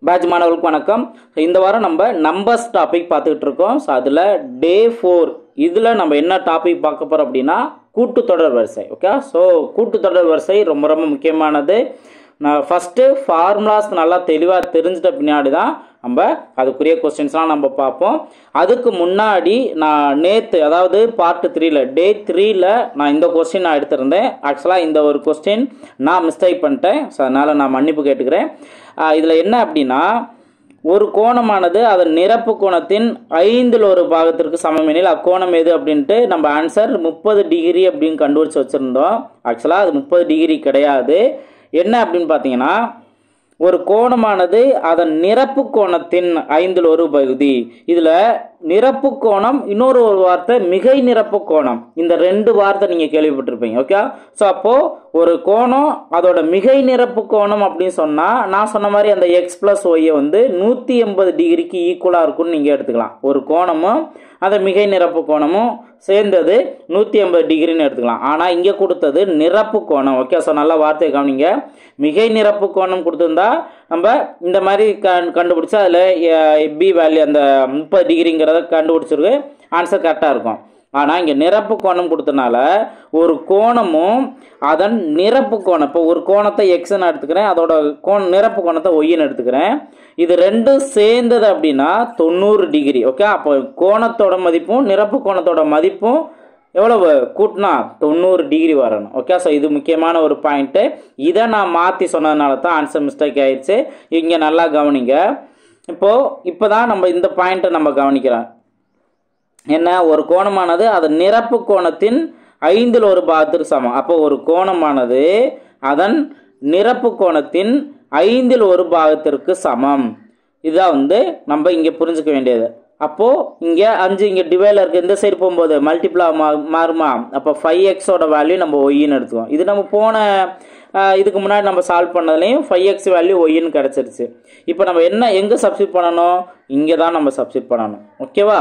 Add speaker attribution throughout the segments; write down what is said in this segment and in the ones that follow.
Speaker 1: Batch மாணவர்களுக்கு வணக்கம். இந்த வாரம் நம்ம நம்பர்ஸ் டாபிக் பார்த்துக்கிட்டு இருக்கோம். ஸோ அதில் டே 4 இதில் நம்ம என்ன டாபிக் பார்க்க போகிறோம் அப்படின்னா கூட்டுத்தொடர் வரிசை. ஓகே, ஸோ கூட்டுத்தொடர் வரிசை ரொம்ப ரொம்ப முக்கியமானது. நான் ஃபஸ்ட்டு ஃபார்முலாஸ் நல்லா தெளிவாக தெரிஞ்சிட்ட பின்னாடி தான் நம்ம அதுக்குரிய கொஸ்டின்ஸ்லாம் நம்ம பார்ப்போம். அதுக்கு முன்னாடி நான் நேற்று, அதாவது பார்ட் 3ல் டே 3ல் நான் இந்த கொஸ்டின் நான் எடுத்திருந்தேன். ஆக்சுவலாக இந்த ஒரு கொஸ்டின் நான் மிஸ்டேக் பண்ணிட்டேன். ஸோ அதனால் நான் மன்னிப்பு கேட்டுக்கிறேன். இதில் என்ன அப்படின்னா, ஒரு கோணமானது அதன் நிரப்பு கோணத்தின் 1/5 பாகத்திற்கு சமம் எனில் அக்கோணம் எது அப்படின்ட்டு நம்ம ஆன்சர் 30 டிகிரி அப்படின்னு கண்டுபிடிச்சு வச்சுருந்தோம். ஆக்சுவலாக அது 30 டிகிரி கிடையாது. என்ன அப்படின்னு பார்த்தீங்கன்னா, ஒரு கோணமானது அதன் நிரப்பு கோணத்தின் 1/5 பகுதி. இதில் நிரப்பு கோணம், இன்னொரு ஒரு வார்த்தை மிகை நிரப்பு கோணம். இந்த ரெண்டு வார்த்தை நீங்கள் கேள்விப்பட்டிருப்பீங்க. ஓகே, ஸோ அப்போது ஒரு கோணம் அதோட மிகை நிரப்பு கோணம் அப்படின்னு சொன்னால், நான் சொன்ன மாதிரி அந்த எக்ஸ் ப்ளஸ் ஒய்யை வந்து 180 டிகிரிக்கு ஈக்குவலாக இருக்கும்னு நீங்கள் எடுத்துக்கலாம். ஒரு கோணமும் அந்த மிகை நிரப்பு கோணமும் சேர்ந்தது 180 டிகிரின்னு எடுத்துக்கலாம். ஆனால் இங்கே கொடுத்தது நிரப்பு கோணம். ஓகே, ஸோ நல்ல வார்த்தையை கவனிங்க. மிகை நிரப்பு கோணம் கொடுத்துருந்தா நம்ம இந்த மாதிரி கண்டுபிடிச்சா அதில் பி வேல்யூ அந்த 30 டிகிரிங்கிறத கண்டுபிடிச்சிருக்கு, ஆன்சர் கரெக்டாக இருக்கும். ஆனால் இங்கே நிரப்பு கோணம் கொடுத்தனால ஒரு கோணமும் அதன் நிரப்பு கோணம், இப்போ ஒரு கோணத்தை எக்ஸ்ன்னு எடுத்துக்கிறேன், அதோட நிரப்பு கோணத்தை ஒய்ன்னு எடுத்துக்கிறேன். இது ரெண்டும் சேர்ந்தது அப்படின்னா 90 டிகிரி. ஓகே, அப்போ கோணத்தோட மதிப்பும் நிரப்பு கோணத்தோட மதிப்பும் எவ்வளவு கூட்டினா 90 டிகிரி வரணும். ஓகே, ஸோ இது முக்கியமான ஒரு பாயிண்ட்டு. இதை நான் மாற்றி சொன்னதுனால தான் ஆன்சர் மிஸ்டேக் ஆயிடுச்சு. இங்கே நல்லா கவனிங்க. இப்போ தான் நம்ம இந்த பாயிண்ட்டை நம்ம கவனிக்கிறோம். என்ன, ஒரு கோணமானது அதன் நிரப்பு கோணத்தின் 1/5 பாகத்திற்கு சமம். அப்போ ஒரு கோணமானது அதன் நிரப்பு கோணத்தின் 1/5 பாகத்திற்கு சமம். இதுதான் வந்து நம்ம இங்கே புரிஞ்சுக்க வேண்டியது. அப்போது இங்கே 5 இங்கே டிவைடில் இருக்குது, இந்த சைடு போகும்போது மல்டிப்ளா மாறுமா? அப்போ 5xோட வேல்யூ நம்ம ஒய்ன்னு எடுத்துக்குவோம். இது நம்ம போன இதுக்கு முன்னாடி நம்ம சால்வ் பண்ணதுலேயும் 5x வேல்யூ ஒய்ன்னு கிடச்சிருச்சு. இப்போ நம்ம எங்கே சப்ஸ்டிட் பண்ணணும்? இங்கே தான் நம்ம சப்ஸ்டிட் பண்ணணும். ஓகேவா?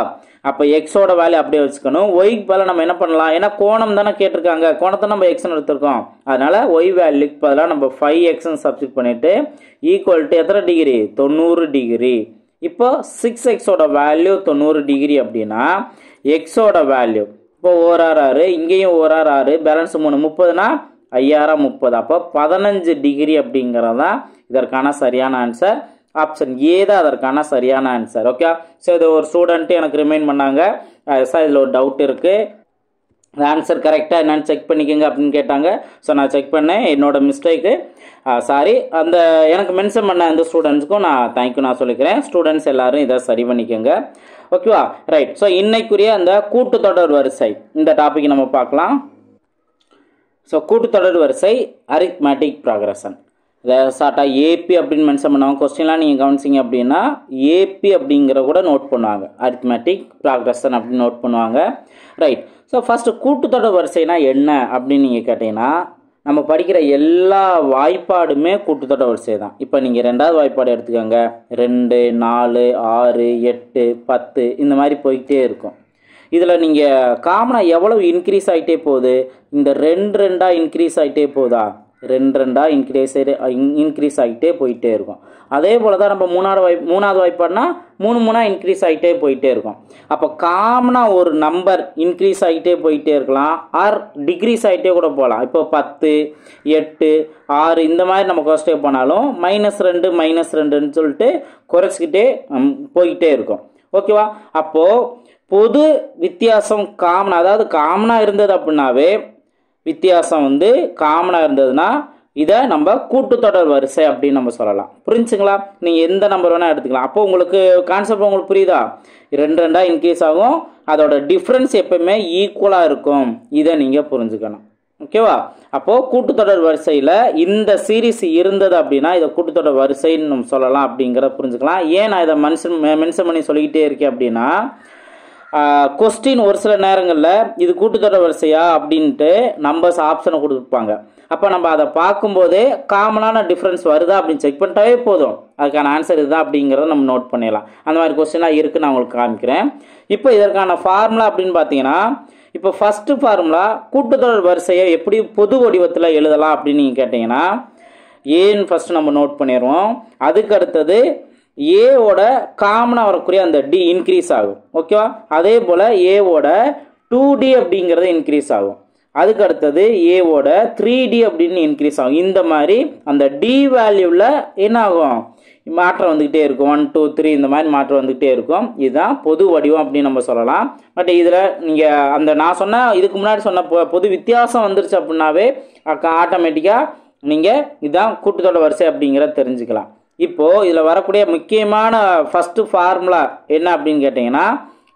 Speaker 1: அப்போ எக்ஸோட வேல்யூ அப்படியே வச்சுக்கணும். ஒய்க்கு பதிலாக நம்ம என்ன பண்ணலாம்? ஏன்னா கோணம் தானே கேட்டிருக்காங்க, கோணத்தை நம்ம எக்ஸ்ன்னு எடுத்துருக்கோம். அதனால் ஒய் வேல்யூக்கு பதிலாக நம்ம 5xன்னு சப்ஸ்டிட் பண்ணிவிட்டு ஈக்குவல் டு எத்தனை டிகிரி? 90 டிகிரி. இப்போ 6xோட வேல்யூ 90 டிகிரி அப்படின்னா எக்ஸோட வேல்யூ இப்போ ஓரார் 6, இங்கேயும் ஓரார் 6, பேலன்ஸ் 3, 30னா 5×30, அப்போ 15 டிகிரி அப்படிங்கிறது தான் இதற்கான சரியான ஆன்சர். ஆப்ஷன் ஏ தான் அதற்கான சரியான ஆன்சர். ஓகே, ஸோ இது ஒரு ஸ்டூடெண்ட்டு எனக்கு ரிமைண்ட் பண்ணாங்க, சார் இதில் ஒரு டவுட் இருக்குது, ஆன்சர் கரெக்டாக என்னென்னு செக் பண்ணிக்கோங்க அப்படின்னு கேட்டாங்க. ஸோ நான் செக் பண்ணேன், என்னோட மிஸ்டேக்கு, சாரி. அந்த எனக்கு மென்ஷன் பண்ண அந்த ஸ்டூடெண்ட்ஸுக்கும் நான் தேங்க்யூ நான் சொல்லிக்கிறேன். ஸ்டூடெண்ட்ஸ் எல்லாரும் இதை சரி பண்ணிக்கோங்க. ஓகேவா? ரைட். ஸோ இன்னைக்குரிய அந்த கூட்டுத்தொடர் வரிசை இந்த டாபிக் நம்ம பார்க்கலாம். ஸோ கூட்டுத்தொடர் வரிசை அரித்மேட்டிக் ப்ராக்ரஷன். இதை ஷார்ட்டாக ஏபி அப்படின்னு மென்ஷன் பண்ணுவாங்க. கொஸ்டின்லாம் நீங்கள் கவனிச்சிங்க அப்படின்னா ஏபி அப்படிங்கிற கூட நோட் பண்ணுவாங்க, அரித்மேட்டிக் ப்ராக்ரஷன் அப்படின்னு நோட் பண்ணுவாங்க. ரைட். ஸோ ஃபஸ்ட்டு கூட்டுத்தொடர் வரிசைனா என்ன அப்படின்னு நீங்கள் கேட்டிங்கன்னா, நம்ம படிக்கிற எல்லா வாய்ப்பாடுமே கூட்டுத்தொடர் வரிசை தான். இப்போ நீங்கள் 2வது வாய்ப்பாடு எடுத்துக்கோங்க, 2, 4, 6, 8, 10 இந்த மாதிரி போய்கிட்டே இருக்கும். இதில் நீங்கள் காமனாக எவ்வளவு இன்க்ரீஸ் ஆகிட்டே போகுது? இந்த 2 இன்க்ரீஸ் ஆகிட்டே போகுதா? 2 இன்க்ரீஸ் ஆகிட்டே போயிட்டே இருக்கும். அதே போல் தான் நம்ம 3வது வாய்ப்பாடுனா 3 இன்க்ரீஸ் ஆகிட்டே போயிட்டே இருக்கும். அப்போ காமனாக ஒரு நம்பர் இன்க்ரீஸ் ஆகிட்டே போயிட்டே இருக்கலாம், ஆர் டிக்ரீஸ் ஆகிட்டே கூட போகலாம். இப்போ 10, 8, 6 இந்த மாதிரி நம்ம குறைச்சிட்டே போனாலும் -2 -2ன்னு சொல்லிட்டு குறைச்சிக்கிட்டே போய்கிட்டே இருக்கும். ஓகேவா? அப்போது பொது வித்தியாசம் காமன், அதாவது காமனாக இருந்தது அப்படின்னாவே வித்தியாசம் வந்து காமனாக இருந்ததுன்னா இதை நம்ம கூட்டுத்தொடர் வரிசை அப்படின்னு நம்ம சொல்லலாம். புரிஞ்சுங்களா? நீங்கள் எந்த நம்பர் வேணால் எடுத்துக்கலாம். அப்போ உங்களுக்கு கான்செப்ட் உங்களுக்கு புரியுதா? 2 இன்க்ரீஸ் ஆகும், அதோட டிஃப்ரென்ஸ் எப்பவுமே ஈக்குவலாக இருக்கும். இதை நீங்கள் புரிஞ்சுக்கணும். ஓகேவா? அப்போது கூட்டுத்தொடர் வரிசையில் இந்த சீரீஸ் இருந்தது அப்படின்னா இதை கூட்டுத்தொடர் வரிசைன்னு நம்ம சொல்லலாம் அப்படிங்கிறத புரிஞ்சுக்கலாம். ஏன் நான் இதை மென்ஷன் பண்ணி சொல்லிக்கிட்டே இருக்கேன் அப்படின்னா, கொஸ்டின் ஒரு சில நேரங்களில் இது கூட்டுத்தொடர் வரிசையா அப்படின்ட்டு நம்பர்ஸ் ஆப்ஷனை கொடுத்துருப்பாங்க. அப்போ நம்ம அதை பார்க்கும்போதே காமனான டிஃப்ரென்ஸ் வருதா அப்படின்னு செக் பண்ணிட்டாவே போதும், அதுக்கான ஆன்சர் இதுதான் அப்படிங்கிறத நம்ம நோட் பண்ணிடலாம். அந்த மாதிரி கொஸ்டின்லாம் இருக்குது, நான் உங்களுக்கு காமிக்கிறேன். இப்போ இதற்கான ஃபார்முலா அப்படின்னு பார்த்தீங்கன்னா, இப்போ ஃபஸ்ட்டு ஃபார்முலா கூட்டுத்தொடர் வரிசையை எப்படி பொது வடிவத்தில் எழுதலாம் அப்படின்னு நீங்கள் கேட்டிங்கன்னா, ஏன்னு ஃபஸ்ட்டு நம்ம நோட் பண்ணிடுவோம். அதுக்கு அடுத்தது ஏவோட காமனாக வரக்கூடிய அந்த டி இன்க்ரீஸ் ஆகும். ஓகேவா? அதே போல் ஏவோட 2D அப்படிங்கிறது இன்க்ரீஸ் ஆகும். அதுக்கு அடுத்தது ஏவோட 3D அப்படின்னு இன்க்ரீஸ் ஆகும். இந்த மாதிரி அந்த டி வேல்யூவில் என்ன ஆகும்? மாற்றம் வந்துக்கிட்டே இருக்கும். 1 2 3 இந்த மாதிரி மாற்றம் வந்துக்கிட்டே இருக்கும். இதுதான் பொது வடிவம் அப்படின்னு நம்ம சொல்லலாம். பட் இதில் நீங்கள் அந்த நான் சொன்ன இதுக்கு முன்னாடி சொன்ன பொது வித்தியாசம் வந்துருச்சு அப்படின்னாவே ஆட்டோமேட்டிக்காக நீங்கள் இதுதான் கூட்டுத்தொடர் வரிசை அப்படிங்கிறத தெரிஞ்சுக்கலாம். இப்போது இதில் வரக்கூடிய முக்கியமான ஃபஸ்ட்டு ஃபார்முலா என்ன அப்படின்னு கேட்டிங்கன்னா,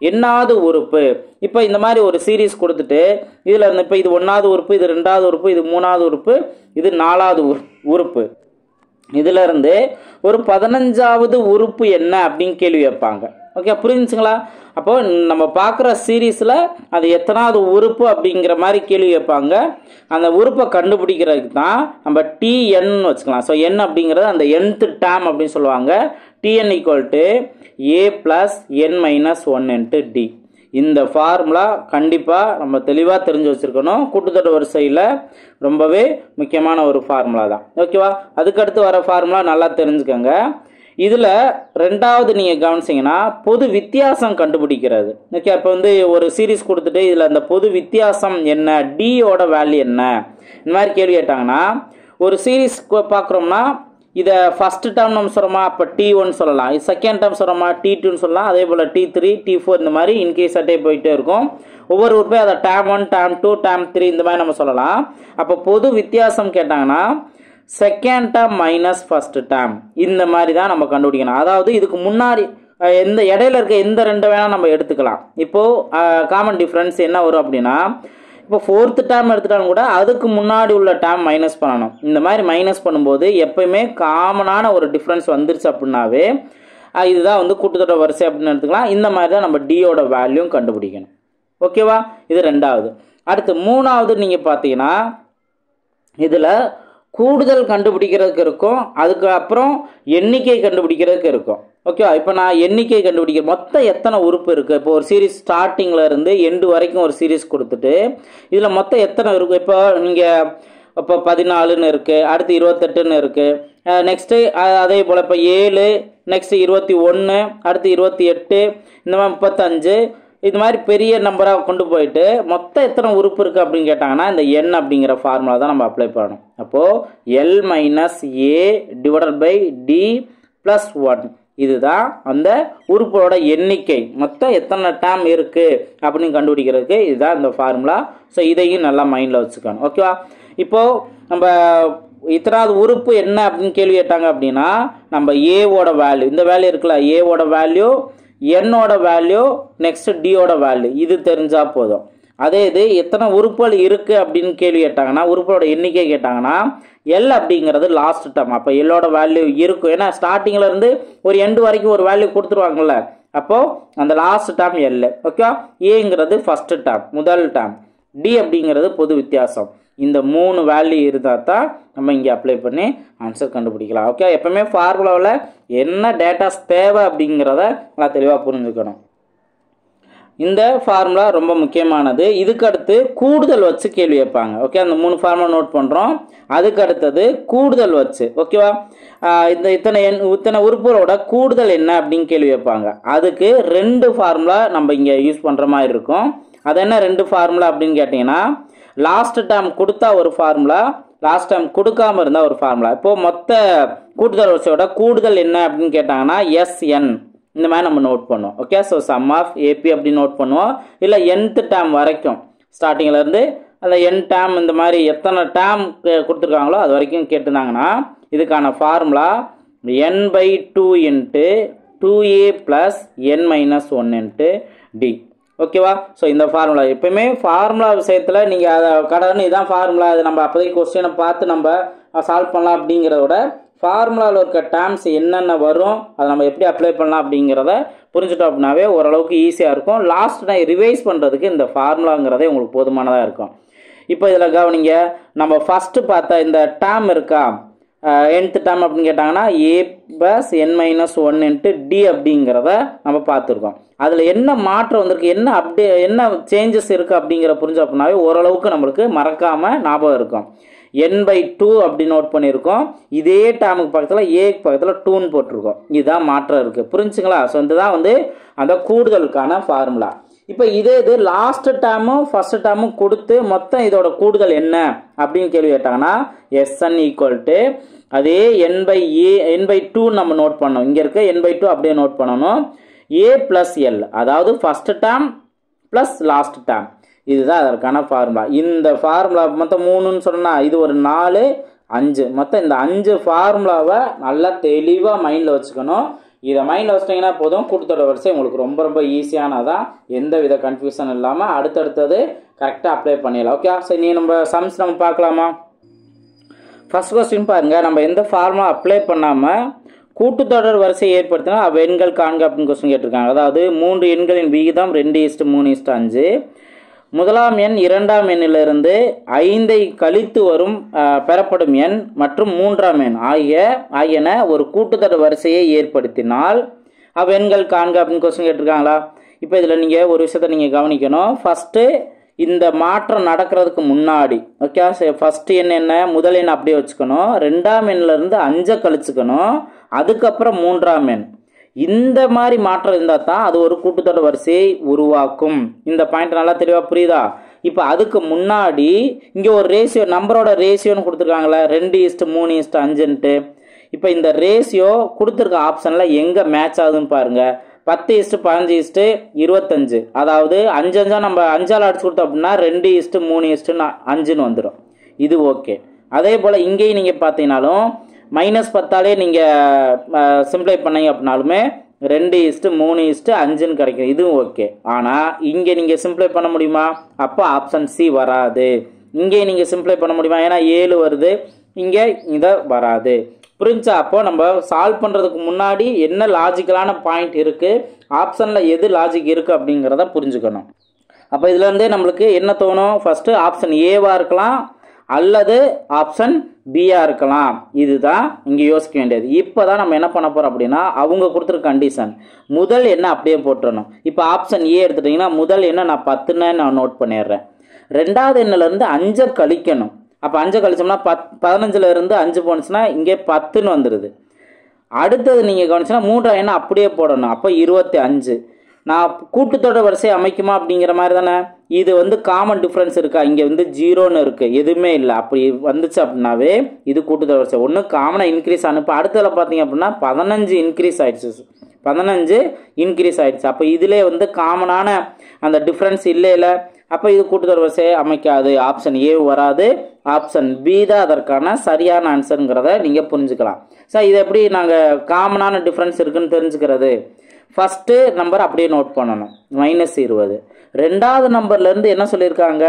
Speaker 1: எண்ணாவது உறுப்பு. இப்போ இந்த மாதிரி ஒரு சீரீஸ் கொடுத்துட்டு இதில் இருந்து இப்போ இது 1வது உறுப்பு, இது 2வது உறுப்பு, இது 3வது உறுப்பு, இது 4வது உறுப்பு, இதில் இருந்து ஒரு 15வது உறுப்பு என்ன அப்படின்னு கேள்வி வைப்பாங்க. ஓகே, புரிஞ்சுங்களா? அப்போ நம்ம பார்க்குற சீரீஸில் அது எத்தனாவது உறுப்பு அப்படிங்கிற மாதிரி கேள்வி வைப்பாங்க. அந்த உறுப்பை கண்டுபிடிக்கிறதுக்கு தான் நம்ம TN வச்சுக்கலாம். ஸோ n அப்படிங்கிறது அந்த nth டேம் அப்படின்னு சொல்லுவாங்க. TN = A + n - 1 × D. இந்த ஃபார்முலா கண்டிப்பாக நம்ம தெளிவாக தெரிஞ்சு வச்சுருக்கணும். கூட்டுத்தொடர் வரிசையில் ரொம்பவே முக்கியமான ஒரு ஃபார்முலா தான். ஓகேவா? அதுக்கடுத்து வர ஃபார்முலா நல்லா தெரிஞ்சுக்கோங்க. இதில் ரெண்டாவது நீங்கள் கவனிச்சிங்கன்னா பொது வித்தியாசம் கண்டுபிடிக்கிறது. ஓகே, இப்போ வந்து ஒரு சீரீஸ் கொடுத்துட்டு இதில் அந்த பொது வித்தியாசம் என்ன, டியோட வேல்யூ என்ன, இந்த மாதிரி கேள்வி கேட்டாங்கன்னா ஒரு சீரீஸ் பார்க்குறோம்னா இதை ஃபஸ்ட்டு டேர்ம் நம்ம சொல்கிறோமா, அப்போ T1 சொல்லலாம். இது செகண்ட் டேர்ம் சொல்கிறோமா, T2 சொல்லலாம். அதே போல் T3 T4 இந்த மாதிரி இன்க்ரீஸ் ஆகிட்டே போயிட்டே இருக்கும். ஒவ்வொரு உறுப்பே அதை டேம் 1 டேம் 2 டேம் 3 இந்த மாதிரி நம்ம சொல்லலாம். அப்போ பொது வித்தியாசம் கேட்டாங்கன்னா second term minus first term இந்த மாதிரி தான் நம்ம கண்டுபிடிக்கணும். அதாவது இதுக்கு முன்னாடி எந்த இடையில இருக்க எந்த ரெண்டு வேணால் நம்ம எடுத்துக்கலாம். இப்போது காமன் டிஃப்ரென்ஸ் என்ன வரும் அப்படின்னா, இப்போ 4th டேர்ம் எடுத்துட்டாலும் கூட அதுக்கு முன்னாடி உள்ள டேர்ம் மைனஸ் பண்ணணும். இந்த மாதிரி மைனஸ் பண்ணும்போது எப்பயுமே காமனான ஒரு டிஃப்ரென்ஸ் வந்துருச்சு அப்படின்னாவே இதுதான் வந்து கூட்டுத்தொடர் வரிசை அப்படின்னு எடுத்துக்கலாம். இந்த மாதிரி தான் நம்ம டியோட வேல்யூ கண்டுபிடிக்கணும். ஓகேவா? இது ரெண்டாவது. அடுத்து மூணாவது நீங்கள் பார்த்தீங்கன்னா இதில் கூடுதல் கண்டுபிடிக்கிறதுக்கு இருக்கும், அதுக்கப்புறம் எண்ணிக்கை கண்டுபிடிக்கிறதுக்கு இருக்கும். ஓகேவா? இப்போ நான் எண்ணிக்கை கண்டுபிடிக்க மொத்தம் எத்தனை உறுப்பு இருக்குது. இப்போ ஒரு சீரீஸ் ஸ்டார்டிங்கில் இருந்து எண்டு வரைக்கும் ஒரு சீரீஸ் கொடுத்துட்டு இதில் மொத்தம் எத்தனை இருக்கும். இப்போ நீங்கள் இப்போ 14ன்னு இருக்குது, அடுத்து 28ன்னு இருக்குது, நெக்ஸ்ட்டு அதே போல் இப்போ 7, நெக்ஸ்ட்டு 21, அடுத்து 28, இந்த மாதிரி 35, இது மாதிரி பெரிய நம்பராக கொண்டு போயிட்டு மொத்தம் எத்தனை உறுப்பு இருக்குது அப்படின்னு கேட்டாங்கன்னா இந்த n அப்படிங்கிற ஃபார்முலா தான் நம்ம அப்ளை பண்ணணும். அப்போது L - A / D + 1 இதுதான் அந்த உறுப்போட எண்ணிக்கை. மொத்தம் எத்தனை டேம் இருக்குது அப்படின்னு கண்டுபிடிக்கிறதுக்கு இதுதான் இந்த ஃபார்முலா. ஸோ இதையும் நல்லா மைண்டில் வச்சுக்கணும். ஓகேவா? இப்போது நம்ம இத்தனாவது உறுப்பு என்ன அப்படின்னு கேள்வி கேட்டாங்க அப்படின்னா நம்ம ஏவோட வேல்யூ, இந்த வேல்யூ இருக்குல்ல, ஏவோட வேல்யூ, என்னோட வேல்யூ, நெக்ஸ்ட் டியோட வேல்யூ, இது தெரிஞ்சால் போதும். அதே இது எத்தனை உறுப்புகள் இருக்குது அப்படின்னு கேள்வி கேட்டாங்கன்னா உறுப்போட எண்ணிக்கை கேட்டாங்கன்னா எல் அப்படிங்கிறது லாஸ்ட் டேர்ம். அப்போ எல்லோட வேல்யூ இருக்கும். ஏன்னா ஸ்டார்டிங்கில் இருந்து ஒரு எண்டு வரைக்கும் ஒரு வேல்யூ கொடுத்துருவாங்கல்ல, அப்போது அந்த லாஸ்ட் டேர்ம் எல். ஓகே, ஏங்கிறது ஃபஸ்ட்டு டேர்ம் முதல் டேர்ம், டி அப்படிங்கிறது பொது வித்தியாசம். இந்த 3 வேல்யூ இருந்தால் தான் நம்ம இங்கே அப்ளை பண்ணி ஆன்சர் கண்டுபிடிக்கலாம். ஓகே, எப்பவுமே ஃபார்முலாவில் என்ன டேட்டாஸ் தேவை அப்படிங்கிறத நல்லா தெளிவாக புரிஞ்சுக்கணும். இந்த ஃபார்முலா ரொம்ப முக்கியமானது. இதுக்கு அடுத்து கூடுதல் வச்சு கேள்வி வைப்பாங்க. ஓகே, அந்த 3 ஃபார்முலா நோட் பண்ணுறோம். அதுக்கு அடுத்தது கூடுதல் வச்சு, ஓகேவா, இந்த இத்தனை உறுப்புகளோட கூடுதல் என்ன அப்படின்னு கேள்வி வைப்பாங்க. அதுக்கு 2 ஃபார்முலா நம்ம இங்கே யூஸ் பண்ணுற மாதிரி இருக்கும். அது என்ன 2 ஃபார்முலா அப்படின்னு கேட்டிங்கன்னா லாஸ்ட் டேர்ம் கொடுத்தா ஒரு ஃபார்முலா, லாஸ்ட் டைம் கொடுக்காமல் இருந்தால் ஒரு ஃபார்முலா. இப்போது மொத்த கூட்டுத்தொடர் வரிசையோட கூடுதல் என்ன அப்படின்னு கேட்டாங்கன்னா SN இந்த மாதிரி நம்ம நோட் பண்ணுவோம். Okay, so sum of AB அப்படின்னு நோட் பண்ணுவோம். இல்லை nth டேம் வரைக்கும் ஸ்டார்டிங்கிலேருந்து அந்த n டேம் இந்த மாதிரி எத்தனை டேம் கொடுத்துருக்காங்களோ அது வரைக்கும் கேட்டிருந்தாங்கன்னா இதுக்கான formula n/2 × 2a + n - 1 × d. ஓகேவா? ஸோ இந்த ஃபார்முலா எப்பயுமே ஃபார்முலா விஷயத்தில் நீங்கள் அதை கடன்னு இதுதான் ஃபார்முலா, அது நம்ம அப்போதைக்கு கொஸ்டினை பார்த்து நம்ம சால்வ் பண்ணலாம் அப்படிங்கிறத விட ஃபார்முலாவில் இருக்க டேர்ம்ஸ் என்னென்ன வரும், அதை நம்ம எப்படி அப்ளை பண்ணலாம் அப்படிங்கிறத புரிஞ்சுட்டோம் அப்படின்னாவே ஓரளவுக்கு ஈஸியாக இருக்கும். லாஸ்ட் நான் ரிவைஸ் பண்ணுறதுக்கு இந்த ஃபார்முலாங்கிறதே உங்களுக்கு போதுமானதாக இருக்கும். இப்போ இதில் கவனிங்க, நம்ம ஃபஸ்ட்டு பார்த்த இந்த டேர்ம் இருக்கா, nth டேர்ம் அப்படின்னு கேட்டாங்கன்னா a + n - 1 × d அப்படிங்கிறத நம்ம பார்த்துருக்கோம். அதில் என்ன மாற்றம் வந்திருக்கு, என்ன சேஞ்சஸ் இருக்குது அப்படிங்கிற புரிஞ்சு அப்படின்னாவே ஓரளவுக்கு நம்மளுக்கு மறக்காமல் ஞாபகம் இருக்கும். n/2 அப்படி நோட் பண்ணியிருக்கோம். இதே டேமுக்கு பக்கத்தில் ஏக்கு பக்கத்தில் 2ன்னு போட்டிருக்கோம். இதுதான் மாற்றம் இருக்குது. புரிஞ்சுங்களா? ஸோ இதுதான் வந்து அந்த கூடுதலுக்கான ஃபார்முலா. இப்போ இது லாஸ்ட் டேமும் ஃபர்ஸ்ட் டேமும் கொடுத்து மொத்தம் இதோட கூடுதல் என்ன அப்படின்னு கேள்வி கேட்டாங்கன்னா Sn ஈக்குவல் டு அதே n/2 நம்ம நோட் பண்ணோம். இங்கே இருக்க n/2 அப்படியே நோட் பண்ணணும். a + l அதாவது first dam plus last dam. இதுதான் அதற்கான ஃபார்முலா. இந்த ஃபார்முலா மொத்தம் 3ன்னு சொன்னால் இது ஒரு 4 5 மொத்தம் இந்த 5 ஃபார்முலாவை நல்லா தெளிவாக மைண்டில் வச்சுக்கணும். இதை மைண்டில் வச்சிட்டிங்கன்னா போதும், கூட்டுத்தொடர் வரிசை உங்களுக்கு ரொம்ப ரொம்ப ஈஸியானதான், எந்த வித கன்ஃபியூஷன் இல்லாமல் அடுத்தடுத்தது கரெக்டாக அப்ளை பண்ணிடலாம். ஓகே, சரி நீ நம்ம சம்ஸ் நம்ம பார்க்கலாமா? ஃபர்ஸ்ட் கொஸ்டின் பாருங்கள், நம்ம எந்த ஃபார்முலா அப்ளை பண்ணாமல் கூட்டுத்தொடர் வரிசை ஏற்படுத்தினா எண்கள் காண்க அப்படின்னு கொஸ்டின் கேட்டிருக்காங்க. அதாவது 3 எண்களின் விகிதம் 2:3:5. முதலாம் எண் இரண்டாம் எண்ணிலிருந்து 5ஐ கழித்து வரும் பெறப்படும் எண் மற்றும் மூன்றாம் எண் ஆகியன ஒரு கூட்டுத்தொடர் வரிசையை ஏற்படுத்தினால் எண்கள் காண்க அப்படின்னு கொஸ்டின் கேட்டிருக்காங்களா? இப்போ இதில் நீங்கள் ஒரு விஷயத்தை நீங்கள் கவனிக்கணும். ஃபஸ்ட்டு இந்த மாற்றம் நடக்கிறதுக்கு முன்னாடி ஓகே, ஃபர்ஸ்ட் எண் என்ன, முதல் எண் அப்படியே வச்சுக்கணும். ரெண்டாம் எண்ணிலிருந்து 5 கழிச்சுக்கணும். அதுக்கப்புறம் மூன்றாம் எண். இந்த மாதிரி மாற்றம் இருந்தால் தான் அது ஒரு கூட்டுத்தொடர் வரிசையை உருவாக்கும். இந்த பாயிண்ட் நல்லா தெளிவாக புரியுதா? இப்போ அதுக்கு முன்னாடி இங்கே ஒரு ரேஷியோ, நம்பரோட ரேஷியோன்னு கொடுத்துருக்காங்களே 2:3:5ன்ட்டு. இப்போ இந்த ரேஷியோ கொடுத்துருக்க ஆப்ஷனில் எங்கே மேட்ச் ஆகுதுன்னு பாருங்கள். 10:15:25. அதாவது 5 நம்ம 5ஆல் அடிச்சு கொடுத்தோம் அப்படின்னா 2:3:5ன்னு வந்துடும். இது ஓகே. அதே போல் இங்கேயும் நீங்கள் பார்த்தீங்கன்னாலும் -10ஆலே நீங்கள் சிம்ப்ளை பண்ணீங்க அப்படின்னாலுமே 2:3:5ன்னு கிடைக்கும். இதுவும் ஓகே. ஆனால் இங்கே நீங்கள் சிம்ப்ளை பண்ண முடியுமா? அப்போ ஆப்ஷன் சி வராது. இங்கே நீங்கள் சிம்ப்ளை பண்ண முடியுமா? ஏன்னா 7 வருது, இங்கே இதை வராது. புரிஞ்சா? அப்போ நம்ம சால்வ் பண்ணுறதுக்கு முன்னாடி என்ன லாஜிக்கலான பாயிண்ட் இருக்குது, ஆப்ஷனில் எது லாஜிக் இருக்குது அப்படிங்கிறத புரிஞ்சுக்கணும். அப்போ இதுலேருந்தே நம்மளுக்கு என்ன தோணும்? ஃபஸ்ட்டு ஆப்ஷன் ஏவாக இருக்கலாம் அல்லது ஆப்ஷன் பியா இருக்கலாம். இதுதான் இங்கே யோசிக்க வேண்டியது. இப்போ தான் நம்ம என்ன பண்ண போகிறோம் அப்படின்னா, அவங்க கொடுத்துருக்க கண்டிஷன் முதல் என்ன அப்படியே போட்டுறணும். இப்போ ஆப்ஷன் ஏ எடுத்துட்டிங்கன்னா முதல் என்ன நான் 10ன்னு நான் நோட் பண்ணிடுறேன். ரெண்டாவது எண்ணிலேருந்து 5 கழிக்கணும். அப்போ 5 கழிச்சோம்னா 15லேருந்து 5 போனுச்சுன்னா இங்கே 10ன்னு வந்துடுது. அடுத்தது நீங்கள் கவனிச்சுன்னா மூன்றாவது எண்ணை அப்படியே போடணும். அப்போ 25. நான் கூட்டுத்தொடர் வரிசை அமைக்குமா அப்படிங்கிற மாதிரி தானே. இது வந்து காமன் டிஃப்ரென்ஸ் இருக்கா? இங்கே வந்து 0ன்னு இருக்குது, எதுவுமே இல்லை. அப்படி வந்துச்சு அப்படின்னாவே இது கூட்டுத்தொடர் வரிசை. ஒன்று காமனாக இன்க்ரீஸ் அனுப்ப, அடுத்ததில் பார்த்தீங்க அப்படின்னா 15 இன்க்ரீஸ் ஆயிடுச்சு. 15 இன்க்ரீஸ் ஆயிடுச்சு. அப்போ இதிலே வந்து காமனான அந்த டிஃப்ரென்ஸ் இல்லை. அப்போ இது கூட்டுத்தொடர் வரிசையை அமைக்காது. ஆப்ஷன் ஏ வராது. ஆப்ஷன் பி தான் அதற்கான சரியான ஆன்சருங்கிறத நீங்கள் புரிஞ்சுக்கலாம். சார் இது எப்படி நாங்கள் காமனான டிஃப்ரென்ஸ் இருக்குன்னு தெரிஞ்சுக்கிறது? ஃபஸ்ட்டு நம்பர் அப்படியே நோட் பண்ணணும், -20. ரெண்டாவது நம்பர்லேருந்து என்ன சொல்லியிருக்காங்க?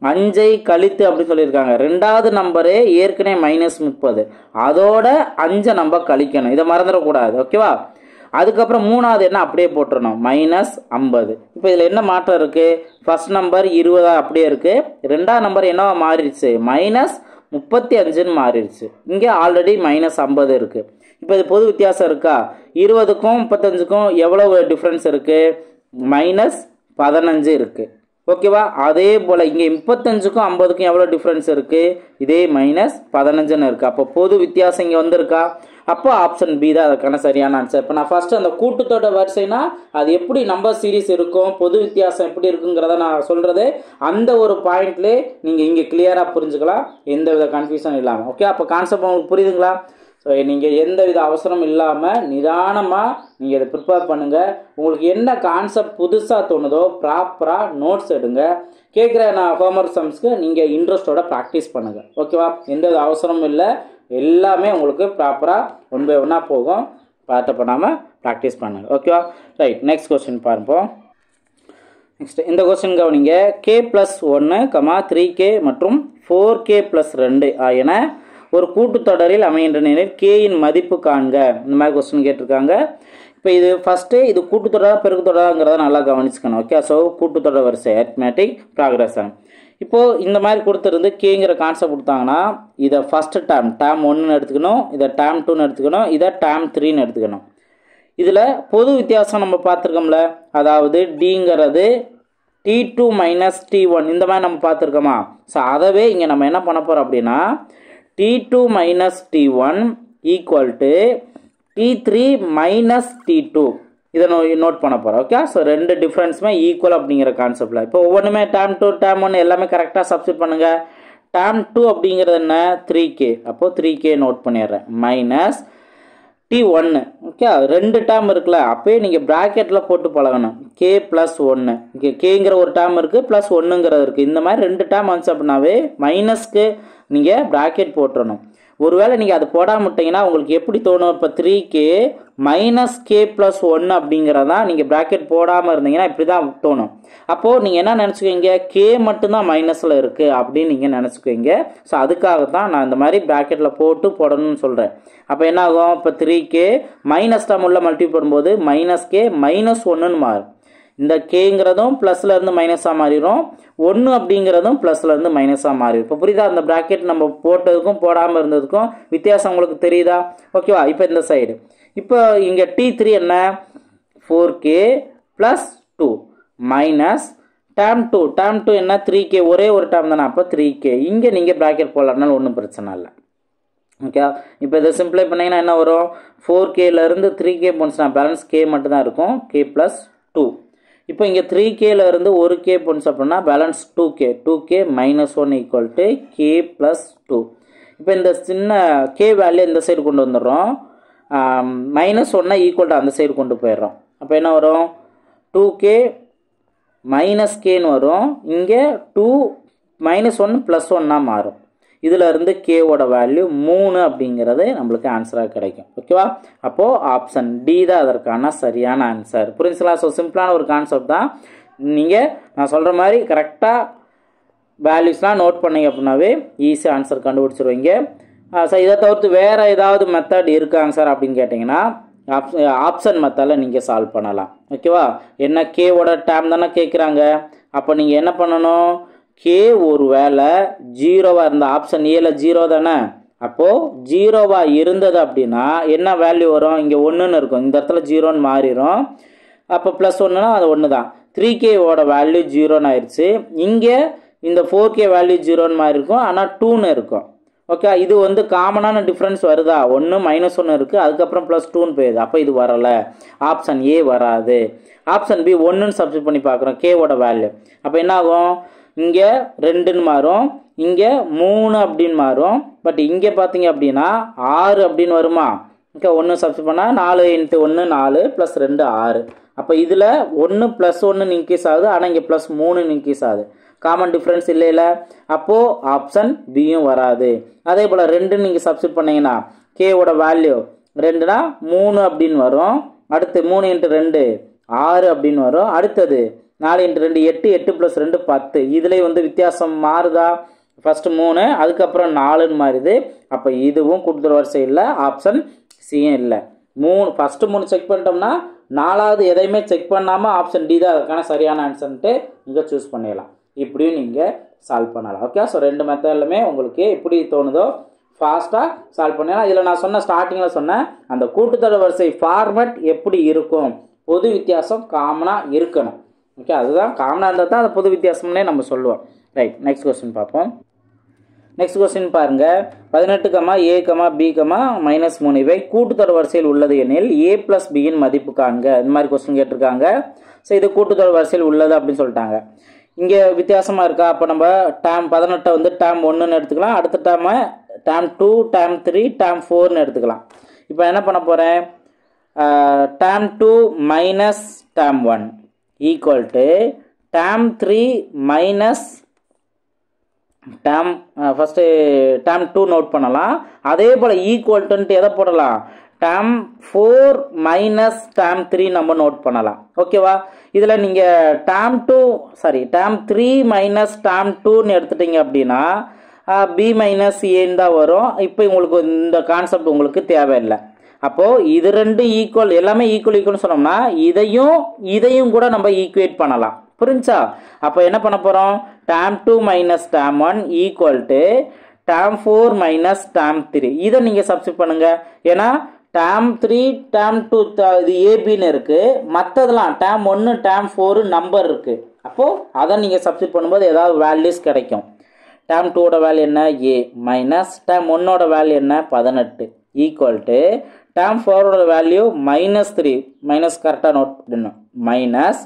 Speaker 1: 5ஐ கழித்து அப்படின்னு சொல்லியிருக்காங்க. ரெண்டாவது நம்பரு ஏற்கனவே -30, அதோட 5 நம்ம கழிக்கணும். இதை மறந்துடக்கூடாது. ஓகேவா? அதுக்கப்புறம் மூணாவது என்ன அப்படியே போட்டுறணும், -50. இப்போ இதில் என்ன மாற்றம் இருக்குது? ஃபர்ஸ்ட் நம்பர் 20 அப்படியே இருக்குது. ரெண்டாவது நம்பர் என்னவா மாறிடுச்சு? -35ன்னு மாறிடுச்சு. இங்கே ஆல்ரெடி -50 இருக்குது. இப்போ இது பொது வித்தியாசம் இருக்கா? 20க்கும் 35க்கும் எவ்வளவு டிஃப்ரென்ஸ் இருக்குது? -15 இருக்குது. ஓகேவா? அதே போல் இங்கே 35க்கும் 50க்கும் எவ்வளோ டிஃப்ரென்ஸ் இருக்குது? இதே -15ன்னு இருக்குது. அப்போ பொது வித்தியாசம் இங்கே வந்திருக்கா? அப்போ ஆப்ஷன் பி தான் அதுக்கான சரியான ஆன்சர். இப்போ நான் ஃபர்ஸ்ட் அந்த கூட்டுத்தொடர் வரிசைனா அது எப்படி நம்பர் சீரீஸ் இருக்கும், பொது வித்தியாசம் எப்படி இருக்குங்கிறத நான் சொல்கிறது. அந்த ஒரு பாயிண்ட்லேயே நீங்கள் இங்கே கிளியராக புரிஞ்சுக்கலாம், எந்த வித கன்ஃபியூஷன் இல்லாமல். ஓகே, அப்போ கான்செப்ட் உங்களுக்கு புரியுதுங்களா? ஸோ நீங்கள் எந்த வித அவசரம் இல்லாமல் நிதானமாக நீங்கள் இதை ப்ரிப்பேர் பண்ணுங்கள். உங்களுக்கு என்ன கான்செப்ட் புதுசாக தோணுதோ ப்ராப்பராக நோட்ஸ் எடுங்க. கேட்குற நான் ஹோம்ஒர்க் சம்ஸ்க்கு நீங்கள் இன்ட்ரெஸ்டோட ப்ராக்டிஸ் பண்ணுங்கள். ஓகேவா? எந்த வித அவசரமும் இல்லை, எல்லாமே உங்களுக்கு ப்ராப்பராக 1 by 1 போகும். பார்த்து பண்ணாமல் ப்ராக்டிஸ் பண்ணுங்கள். ஓகேவா? ரைட், நெக்ஸ்ட் கொஸ்டின் பாருப்போம். நெக்ஸ்ட் இந்த கொஸ்டின் கவனிங்க. k+1, 3k மற்றும் 4k+2 ஆகியன ஒரு கூட்டுத்தொடரில் அமைகின்ற நிலையில் கேயின் மதிப்பு காண்க. இந்த மாதிரி கொஸ்டின் கேட்டிருக்காங்க. இப்போ இது ஃபஸ்ட்டு இது கூட்டுத்தொடரா பெருக்குத்தொடராங்கிறத நல்லா கவனிச்சுக்கணும். ஓகே, ஸோ கூட்டுத்தொடர் வரிசை அரித்மெட்டிக் ப்ராக்ரஷன். இப்போது இந்த மாதிரி கொடுத்துருந்து கேங்கிற கான்செப்ட் கொடுத்தாங்கன்னா இதை ஃபஸ்ட்டு டேம் 1ன்னு எடுத்துக்கணும், இதை டேம் 2ன்னு எடுத்துக்கணும், இதை டேம் 3ன்னு எடுத்துக்கணும். இதில் பொது வித்தியாசம் நம்ம பார்த்துருக்கோம்ல, அதாவது டிங்கிறது T2 minus T1 இந்த மாதிரி நம்ம பார்த்துருக்கோமா? ஸோ அதவே இங்கே நம்ம என்ன பண்ண போகிறோம் அப்படின்னா T2 minus T1 equal to T3 minus T2 இதை நோட் பண்ண போகிறோம். ஓகே, ஸோ ரெண்டு டிஃப்ரென்ஸுமே ஈக்குவல் அப்படிங்கிற கான்செப்டில் இப்போ ஒவ்வொன்றுமே டேம் 2 டேம் 1 எல்லாமே கரெக்டாக சப்ஸ்டிட் பண்ணுங்கள். டேம் 2 அப்படிங்கிறது என்ன? 3K. அப்போது 3K நோட் பண்ணிடுறேன். Minus T1. ஓகே, ரெண்டு டேம் இருக்குல்ல, அப்போயே நீங்கள் ப்ராக்கெட்டில் போட்டு பழகணும். K ப்ளஸ் 1 இங்கே கேங்கிற ஒரு டேம் இருக்குது, ப்ளஸ் 1ங்கிறது இருக்குது. இந்த மாதிரி ரெண்டு டேம் வந்துச்சு அப்படின்னாவே மைனஸ்க்கு நீங்கள் ப்ராக்கெட் போட்டுறணும். ஒருவேளை நீங்கள் அது போடாமல் விட்டிங்கன்னா உங்களுக்கு எப்படி தோணும்? இப்போ 3K மைனஸ் K ப்ளஸ் 1 அப்படிங்கிறதான் நீங்கள் ப்ராக்கெட் போடாமல் இருந்தீங்கன்னா இப்படி தான் தோணும். அப்போது நீங்கள் என்ன நினச்சிக்குவீங்க? K மட்டும்தான் மைனஸில் இருக்குது அப்படின்னு நீங்கள் நினச்சிக்குவீங்க. ஸோ அதுக்காக தான் நான் இந்த மாதிரி ப்ராக்கெட்டில் போடணும்னு சொல்கிறேன். அப்போ என்ன ஆகும்? இப்போ 3K மைனஸ் டேம் உள்ள மல்டிபிள் பண்ணும்போது மைனஸ் K மைனஸ் 1ன்னு மாறும். இந்த கேங்கிறதும் ப்ளஸ்ல இருந்து மைனஸாக மாறிடும், 1 அப்படிங்கிறதும் ப்ளஸ்ல இருந்து மைனஸாக மாறிடும். இப்போ புரியுதா? அந்த ப்ராக்கெட் நம்ம போட்டதுக்கும் போடாமல் இருந்ததுக்கும் வித்தியாசம் உங்களுக்கு தெரியுதா? ஓகேவா? இப்போ இந்த சைடு இப்போ இங்கே T3 என்ன? 4K plus 2 minus dam 2. Dam 2 என்ன? 3K. ஒரே ஒரு டேம் தானே, அப்போ 3K. இங்கே நீங்கள் ப்ராக்கெட் போடலாம்னாலும் ஒன்றும் பிரச்சனை இல்லை. ஓகே, இப்போ இதை சிம்பிளை பண்ணிங்கன்னா என்ன வரும்? 4Kலேருந்து 3K போனுச்சுன்னா பேலன்ஸ் K மட்டும் தான் இருக்கும், K ப்ளஸ் 2. இப்போ இங்கே 3Kலேருந்து 1K போனுச்சு அப்படின்னா balance 2K. 2K minus 1 equal to K plus 2. இப்போ இந்த சின்ன K வேல்யூ இந்த சைடு கொண்டு வந்துடுறோம். மைனஸ் 1 ஈக்குவல் டு அந்த சைடு கொண்டு போயிடுறோம். அப்போ என்ன வரும்? 2K மைனஸ் Kன்னு வரும். இங்கே 2 மைனஸ் 1 ப்ளஸ் 1 மாறும். இதில் இருந்து Kவோட வேல்யூ 3 அப்படிங்கிறது நம்மளுக்கு ஆன்சராக கிடைக்கும். ஓகேவா? அப்போது ஆப்ஷன் டி தான் அதற்கான சரியான ஆன்சர். புரிஞ்சுங்களா? ஸோ சிம்பிளான ஒரு கான்செப்ட் தான். நீங்கள் நான் சொல்கிற மாதிரி கரெக்டாக வேல்யூஸ்லாம் நோட் பண்ணிங்க அப்படின்னாவே ஈஸியாக ஆன்சர் கண்டுபிடிச்சிருவீங்க. சார் இதை தவிர்த்து வேறு ஏதாவது மெத்தட் இருக்காங்க சார் அப்படின்னு கேட்டிங்கன்னா ஆப்ஷன் மெத்தடில் நீங்கள் சால்வ் பண்ணலாம். ஓகேவா? என்ன கேவோட டேம் தானே கேட்குறாங்க. அப்போ நீங்கள் என்ன பண்ணணும்? K ஒரு வேளை ஜீரோவாக இருந்த ஆப்ஷன் ஏல 0 தானே, அப்போது ஜீரோவாக இருந்தது அப்படின்னா என்ன வேல்யூ வரும்? இங்கே 1ன்னு இருக்கும், இந்த இடத்துல 0ன்னு மாறிடும். அப்போ ப்ளஸ் 1னா அது 1 தான். 3Kவோட வேல்யூ 0ன்னு ஆயிடுச்சு. இங்கே இந்த 4K வேல்யூ 0ன்னு மாறி இருக்கும், ஆனால் 2ன்னு இருக்கும். ஓகே, இது வந்து காமனான டிஃப்ரென்ஸ் வருதா? 1 மைனஸ் 1 இருக்குது, அதுக்கப்புறம் ப்ளஸ் 2ன்னு போயிடுது. அப்போ இது வரலை, ஆப்ஷன் ஏ வராது. ஆப்ஷன் பி 1ன்னு சப்ஸ்டிட் பண்ணி பார்க்குறோம் Kவோட வேல்யூ. அப்போ என்ன ஆகும்? இங்கே 2ன்னு மாறும், இங்கே 3 அப்படின்னு மாறும். பட் இங்கே பார்த்தீங்க அப்படின்னா 6 அப்படின்னு வருமா? ஓகே, 1 சப்ஸ்டிட் பண்ணால் 4 × 1 4 ப்ளஸ் 2 6. அப்போ இதில் 1 ப்ளஸ் 1 இன்க்ரீஸ் ஆகுது, ஆனால் இங்கே ப்ளஸ் 3 இன்க்ரீஸ் ஆகுது. காமன் டிஃப்ரென்ஸ் இல்லைல்ல, அப்போது ஆப்ஷன் பியும் வராது. அதே போல் 2 நீங்கள் சப்ஸ்டிட் பண்ணிங்கன்னா Kவோட வேல்யூ 2னா 3 அப்படின்னு வரும். அடுத்து 3 × 2 6 அப்படின்னு வரும். அடுத்தது 4 × 2 8, 8 + 2 10. இதுலேயும் வந்து வித்தியாசம் மாறுதா? ஃபஸ்ட்டு 3, அதுக்கப்புறம் 4ன்னு மாறுது. அப்போ இதுவும் கூட்டுத்தொடர் வரிசை இல்லை, ஆப்ஷன் சியும் இல்லை. ஃபஸ்ட்டு 3 செக் பண்ணிட்டோம்னா 4வது எதையுமே செக் பண்ணாமல் ஆப்ஷன் டி தான் அதுக்கான சரியான ஆன்சர்ன்ட்டு நீங்கள் சூஸ் பண்ணிடலாம். இப்படியும் நீங்கள் சால்வ் பண்ணலாம். ஓகே, ஸோ ரெண்டு மெத்தட்லுமே உங்களுக்கு எப்படி தோணுதோ ஃபாஸ்ட்டாக சால்வ் பண்ணலாம். இதில் நான் சொன்ன ஸ்டார்டிங்கில் சொன்னேன் அந்த கூட்டுத்தொடர் வரிசை ஃபார்மட் எப்படி இருக்கும், பொது வித்தியாசம் காமனாக இருக்கணும். ஓகே, அதுதான் காமனாக இருந்தால் தான் அது பொது வித்தியாசம்னே நம்ம சொல்லுவோம். ரைட், நெக்ஸ்ட் கொஸ்டின் பார்ப்போம். நெக்ஸ்ட் கொஸ்டின் பாருங்கள். 18, A, B, -3 இவை கூட்டுத்தொடர் வரிசையில் உள்ளது எனில் A + Bயின் மதிப்பு காண்க. இந்த மாதிரி கொஸ்டின் கேட்டிருக்காங்க. ஸோ இது கூட்டுத்தொடர் வரிசையில் உள்ளது அப்படின்னு சொல்லிட்டாங்க. இங்கே வித்தியாசமாக இருக்கா? அப்போ நம்ம டேம் 18 வந்து டேம் 1ன்னு எடுத்துக்கலாம், அடுத்த டேமை டேம் 2, டேம் 3, டேம் 4ன்னு எடுத்துக்கலாம். இப்போ என்ன பண்ண போகிறேன்? Term 2 minus term 1 equal to term 3 minus term first term 2 note பண்ணலாம். அதே போல் ஈக்குவல் டுன்ட்டு எதை போடலாம்? டேம் 4 மைனஸ் டேம் 3 நம்ம நோட் பண்ணலாம். ஓகேவா? இதில் நீங்கள் டேம் 3 மைனஸ் டேம் 2ன்னு எடுத்துட்டீங்க அப்படின்னா B மைனஸ் ஏன்னு தான் வரும். இப்போ உங்களுக்கு இந்த கான்செப்ட் உங்களுக்கு தேவையில்லை. அப்போது இது ரெண்டு ஈக்குவல், எல்லாமே ஈக்குவல்னு சொன்னோம்னா இதையும் கூட நம்ம ஈக்குவேட் பண்ணலாம். புரிஞ்சா? அப்போ என்ன பண்ண போகிறோம்? Term 2 minus term 1 equal to term 4 minus term 3. இதை நீங்கள் சப்ஸ்டிட் பண்ணுங்க. ஏன்னா டேம் 3 டேம் 2 இது ஏபின்னு இருக்குது, மற்றதெல்லாம் டேம் 1 டேம் 4 நம்பர் இருக்குது. அப்போது அதை நீங்கள் சப்ஸ்டிட் பண்ணும்போது ஏதாவது வேல்யூஸ் கிடைக்கும். டேம் 2ஓட வேல்யூ என்ன ஏ மைனஸ் டேம் 1ஓட வேல்யூ என்ன 18 ஈக்குவல் டு டேம் 4ஓட வேல்யூ -3 மைனஸ் கரெக்டாக நோட் பண்ணணும் மைனஸ்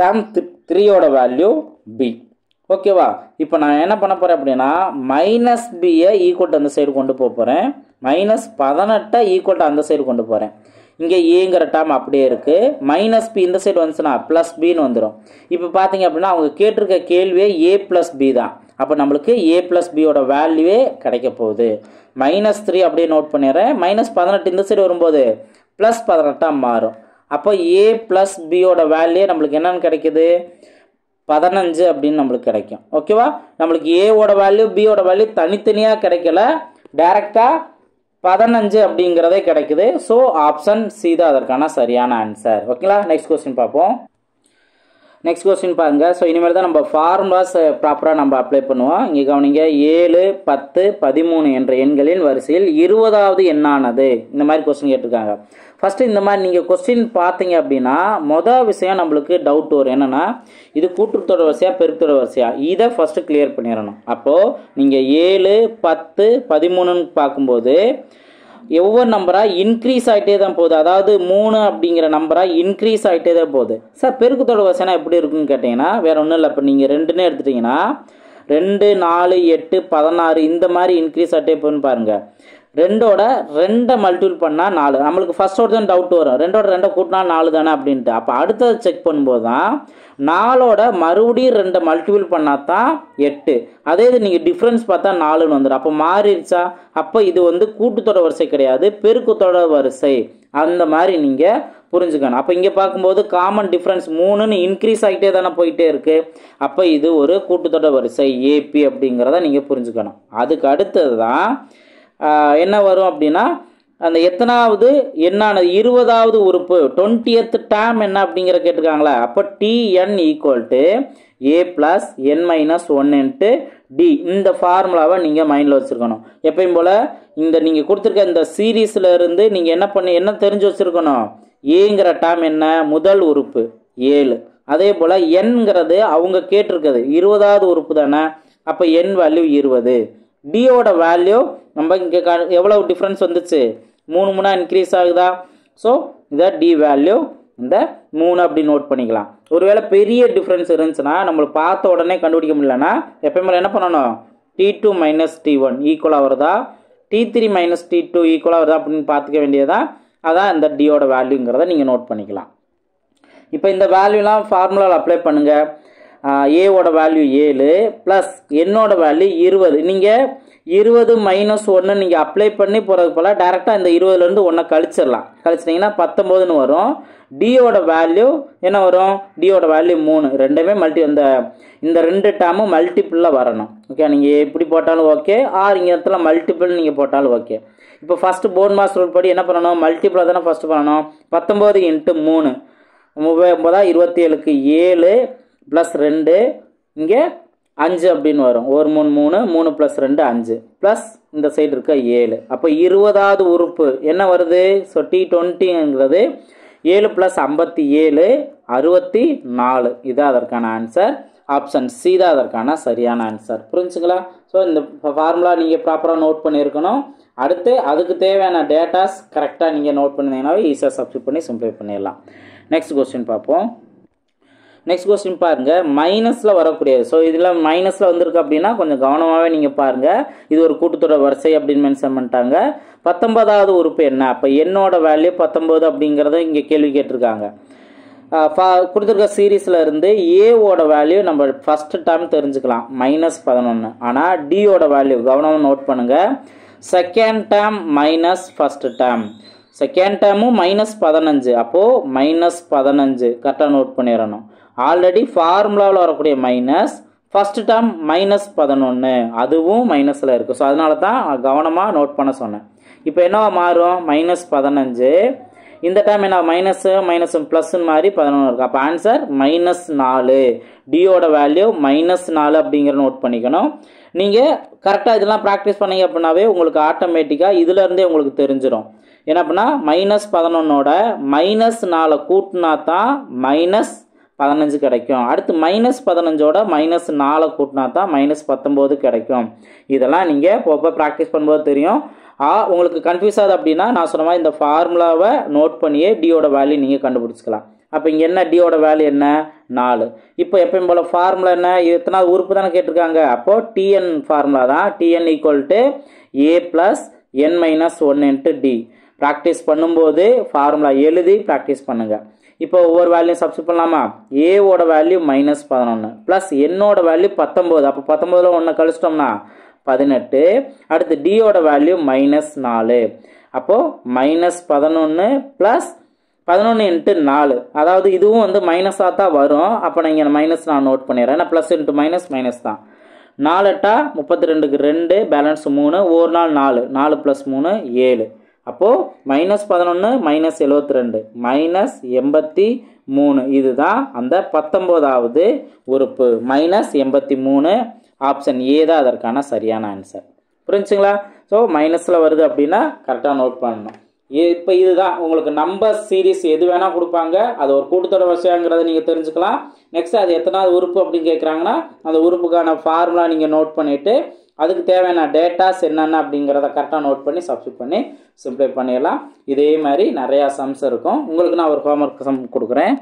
Speaker 1: டேம் 3ஓட வேல்யூ பி. ஓகேவா? இப்போ நான் என்ன பண்ண போகிறேன் அப்படின்னா மைனஸ் பியை ஈக்குவல் டு அந்த சைடு கொண்டு போக போகிறேன், -18 ஈக்குவல் டு அந்த சைடு கொண்டு போகிறேன். இங்கே ஏங்கிற டேம் அப்படியே இருக்குது, மைனஸ் பி இந்த சைடு வந்துச்சுன்னா ப்ளஸ் பின்னு வந்துடும். இப்போ பார்த்தீங்க அப்படின்னா அவங்க கேட்டிருக்க கேள்வியே ஏ ப்ளஸ் பி தான். அப்போ நம்மளுக்கு ஏ ப்ளஸ் பியோட வேல்யூவே கிடைக்க போகுது. -3 அப்படியே நோட் பண்ணிடுறேன், -18 இந்த சைடு வரும்போது +18 மாறும். அப்போ ஏ ப்ளஸ் பியோட வேல்யூ நம்மளுக்கு என்னென்னு கிடைக்குது 15 அப்படின்னு நம்மளுக்கு கிடைக்கும். ஓகேவா? நம்மளுக்கு ஏவோட வேல்யூ பியோட வேல்யூ தனித்தனியாக கிடைக்கல, டைரெக்டாக 15 அப்படிங்கிறதே கிடைக்குது. ஸோ ஆப்ஷன் சி தான் அதற்கான சரியான ஆன்சர். ஓகேங்களா? நெக்ஸ்ட் கொஸ்டின் பார்ப்போம். நெக்ஸ்ட் கொஸ்டின் பாருங்க. ஸோ இனிமேல் தான் நம்ம ஃபார்முலாஸ் ப்ராப்பராக நம்ம அப்ளை பண்ணுவோம். இங்கே கவனிங்க 7, 10, 13 என்ற எண்களின் வரிசையில் 20வது எண்ணானது. இந்த மாதிரி கொஸ்டின் கேட்டிருக்காங்க. ஃபஸ்ட்டு இந்த மாதிரி நீங்கள் கொஸ்டின் பார்த்தீங்க அப்படின்னா மொதல் விஷயம் நம்மளுக்கு டவுட் வரும். என்னென்னா இது கூட்டுத்தொடர் வரிசையா பெருக்குத்தொடர் வரிசையா, இதை ஃபஸ்ட்டு கிளியர் பண்ணிடணும். அப்போது நீங்கள் 7, 10, 13ன்னு பார்க்கும்போது ஒவ்வொரு நம்பராக இன்க்ரீஸ் ஆகிட்டே தான் போகுது. அதாவது 3 அப்படிங்கிற நம்பராக இன்க்ரீஸ் ஆகிட்டே தான் போகுது. சார் பெருக்குத்தொடர் வரிசைனா எப்படி இருக்குன்னு கேட்டிங்கன்னா வேறு ஒன்றும் இல்லை. இப்போ நீங்கள் 2ன்னு எடுத்துட்டிங்கன்னா 2, 4, 8, 16 இந்த மாதிரி இன்க்ரீஸ் ஆகிட்டே போகுதுன்னு பாருங்கள். 2ஓட 2 மல்டிபிள் பண்ணால் 4. நம்மளுக்கு ஃபர்ஸ்ட் தான் டவுட் வரும், 2ஓட 2 கூட்டினா 4 தானே அப்படின்ட்டு. அப்போ அடுத்தது செக் பண்ணும்போது தான் 4ஓட மறுபடியும் 2 மல்டிபிள் பண்ணால் தான் 8. அதே இது நீங்கள் டிஃப்ரென்ஸ் பார்த்தா 4ன்னு வந்துடும். அப்போ மாறிடுச்சா? அப்போ இது வந்து கூட்டுத்தொடர் வரிசை கிடையாது, பெருக்குத்தொடர் வரிசை. அந்த மாதிரி நீங்கள் புரிஞ்சுக்கணும். அப்போ இங்கே பார்க்கும்போது காமன் டிஃப்ரென்ஸ் 3ன்னு இன்க்ரீஸ் ஆகிட்டே தானே போயிட்டே இருக்குது. அப்போ இது ஒரு கூட்டுத்தொடர் வரிசை ஏபி அப்படிங்கிறத நீங்கள் புரிஞ்சுக்கணும். அதுக்கு அடுத்தது தான் என்ன வரும் அப்படின்னா அந்த எத்தனாவது என்னானது 20வது உறுப்பு 20th டேம் என்ன அப்படிங்கிற கேட்டிருக்காங்களா. அப்போ TN equal to A + N - 1 × D. இந்த ஃபார்முலாவை நீங்கள் மைண்டில் வச்சுருக்கணும். எப்பயும் போல் இந்த நீங்கள் கொடுத்துருக்க இந்த சீரீஸில் இருந்து நீங்கள் என்ன தெரிஞ்சு வச்சுருக்கணும். ஏங்கிற டேம் என்ன முதல் உறுப்பு 7. அதே போல் என்கிறது அவங்க கேட்டிருக்குது 20வது உறுப்பு தானே. அப்போ N வேல்யூ 20. டியோட வேல்யூ நம்ம இங்கே எவ்வளோ டிஃப்ரென்ஸ் வந்துச்சு 3 இன்க்ரீஸ் ஆகுதா. ஸோ இதை டி வேல்யூ இந்த 3 அப்படி நோட் பண்ணிக்கலாம். ஒருவேளை பெரிய டிஃப்ரென்ஸ் இருந்துச்சுன்னா நம்மளுக்கு பார்த்த உடனே கண்டுபிடிக்க முடியலன்னா எப்பயுமே என்ன பண்ணணும் T2 - T1 ஈக்குவலாக வருதா, T3 - T2 ஈக்குவலாக வருதா அப்படின்னு பார்த்துக்க வேண்டியதா. அதான் இந்த டியோட வேல்யூங்கிறத நீங்கள் நோட் பண்ணிக்கலாம். இப்போ இந்த வேல்யூலாம் ஃபார்முலாவில் அப்ளை பண்ணுங்கள். ஏவோட வேல்யூ 7 ப்ளஸ் என்னோட வேல்யூ 20. நீங்கள் 20 - 1 நீங்கள் அப்ளை பண்ணி போகிறது போல் டேரெக்டாக இந்த 20லேருந்து 1 கழிச்சிடலாம். கழிச்சிட்டிங்கன்னா 19ன்னு வரும். டியோட வேல்யூ என்ன வரும், டியோட வேல்யூ 3. ரெண்டுமே இந்த 2 டேமும் மல்டிபிளில் வரணும். ஓகே, நீங்கள் எப்படி போட்டாலும் ஓகே, ஆர் இங்கே இடத்துல மல்டிபிள் நீங்கள் போட்டாலும் ஓகே. இப்போ ஃபஸ்ட்டு போர்ட் மாஸ் ரூல் படி என்ன பண்ணணும், மல்டிபிளாக தானே ஃபஸ்ட்டு பண்ணணும். 19 × 3 39 27க்கு 7 + 2 இங்கே 5 அப்படின்னு வரும். 1 3 3 3 + 2 5 ப்ளஸ் இந்த சைடு இருக்க 7. அப்போ 20வது உறுப்பு என்ன வருது. ஸோ T20ங்கிறது 7 + 57 64. இதுதான் அதற்கான ஆன்சர். ஆப்ஷன் சி தான் அதற்கான சரியான ஆன்சர். புரிஞ்சுங்களா? ஸோ இந்த ஃபார்முலா நீங்கள் ப்ராப்பராக நோட் பண்ணியிருக்கணும். அடுத்து அதுக்கு தேவையான டேட்டாஸ் கரெக்டாக நீங்கள் நோட் பண்ணிங்கன்னா ஈஸியாக சப்ஸ்டிட் பண்ணி சிம்ப்ளை பண்ணிடலாம். நெக்ஸ்ட் கொஸ்டின் பார்ப்போம். நெக்ஸ்ட் கொஸ்டின் பாருங்கள், மைனஸில் வரக்கூடியது. ஸோ இதில் மைனஸில் வந்திருக்கு அப்படின்னா கொஞ்சம் கவனமாகவே நீங்கள் பாருங்கள். இது ஒரு கூட்டுத்தொடர் வரிசை அப்படின்னு மென்ஷன் பண்ணிட்டாங்க. 19வது உறுப்பு என்ன, அப்போ என்னோட வேல்யூ 19 அப்படிங்கிறத இங்கே கேள்வி கேட்டிருக்காங்க. கொடுத்துருக்க சீரீஸில் இருந்து ஏவோட வேல்யூ நம்ம ஃபஸ்ட்டு டேர்ம் தெரிஞ்சுக்கலாம் -11. ஆனால் டியோட வேல்யூ கவனமாக நோட் பண்ணுங்கள். Second term minus first term, second டேர்மும் -15. அப்போது -15 கரெக்டாக நோட் பண்ணிடணும். ஆல்ரெடி ஃபார்முலாவில் வரக்கூடிய மைனஸ் ஃபஸ்ட்டு டேர்ம் -11 அதுவும் மைனஸில் இருக்குது. ஸோ அதனால தான் கவனமாக நோட் பண்ண சொன்னேன். இப்போ என்னவா மாறும் -15. இந்த டைம் என்ன மைனஸ் ப்ளஸ்ன்னு மாதிரி 11 இருக்குது. அப்போ ஆன்சர் -4. டியோட வேல்யூ -4 அப்படிங்கிற நோட் பண்ணிக்கணும். நீங்கள் கரெக்டாக இதெல்லாம் ப்ராக்டிஸ் பண்ணீங்க அப்படின்னாவே உங்களுக்கு ஆட்டோமேட்டிக்காக இதுலேருந்தே உங்களுக்கு தெரிஞ்சிடும். என்ன அப்படின்னா -11ஓட -4 கூட்டினா தான் 15 கிடைக்கும். அடுத்து -15ஓட -4 கூட்டினா தான் -19 கிடைக்கும். இதெல்லாம் நீங்கள் இப்போ ப்ராக்டிஸ் பண்ணும்போது தெரியும். உங்களுக்கு கன்ஃபியூஸ் ஆகுது அப்படின்னா நான் சொன்ன மாதிரி இந்த ஃபார்முலாவை நோட் பண்ணியே டியோட வேல்யூ நீங்கள் கண்டுபிடிச்சிக்கலாம். அப்போ இங்கே என்ன டியோட வேல்யூ என்ன 4. இப்போ எப்பயும் போல் ஃபார்முலா என்ன, எத்தனாவது உறுப்பு தானே கேட்டிருக்காங்க. அப்போது டிஎன் ஃபார்முலா தான். TN equal to a + n-1 × d. Practice பண்ணும்போது ஃபார்முலா எழுதி ப்ராக்டிஸ் பண்ணுங்கள். இப்போ ஒவ்வொரு வேல்யூ சப்ஸ்டிட் பண்ணலாமா. ஏவோட வேல்யூ -11 ப்ளஸ் என்னோட வேல்யூ 19. அப்போ 19ல் 1 கழிச்சிட்டோம்னா 18. அடுத்து டியோட வேல்யூ -4. அப்போது -11 ப்ளஸ் 11 × 4. அதாவது இதுவும் வந்து மைனஸாக தான் வரும். அப்போ நான் இங்கே மைனஸ் நான் நோட் பண்ணிடுறேன். ஏன்னா ப்ளஸ் இன்ட்டு மைனஸ் மைனஸ் தான். 4 8 32க்கு 2 பேலன்ஸ் 3 ஒரு நாள் 4 4 + 3 7. அப்போது -11 -72 -83. இதுதான் அந்த 19வது உறுப்பு. -83 ஆப்ஷன் ஏ தான் அதற்கான சரியான ஆன்சர். புரிஞ்சுங்களா? ஸோ மைனஸில் வருது அப்படின்னா கரெக்டாக நோட் பண்ணணும். இப்போ இதுதான் உங்களுக்கு நம்பர் சீரீஸ் எது வேணால் கொடுப்பாங்க. அது ஒரு கூட்டுத்தொடர் வரிசைங்கிறத நீங்கள் தெரிஞ்சுக்கலாம். நெக்ஸ்ட் அது எத்தனாவது உறுப்பு அப்படின்னு கேட்குறாங்கன்னா அந்த உறுப்புக்கான ஃபார்முலா நீங்கள் நோட் பண்ணிவிட்டு அதுக்கு தேவையான டேட்டாஸ் என்னென்ன அப்படிங்கிறத கரெக்டாக நோட் பண்ணி சப்ஸ்டிட் பண்ணி சிம்ப்ளை பண்ணிடலாம். இதே மாதிரி நிறையா சம்ஸ் இருக்கும். உங்களுக்கு நான் ஒரு ஹோம்ஒர்க் சம் கொடுக்குறேன்.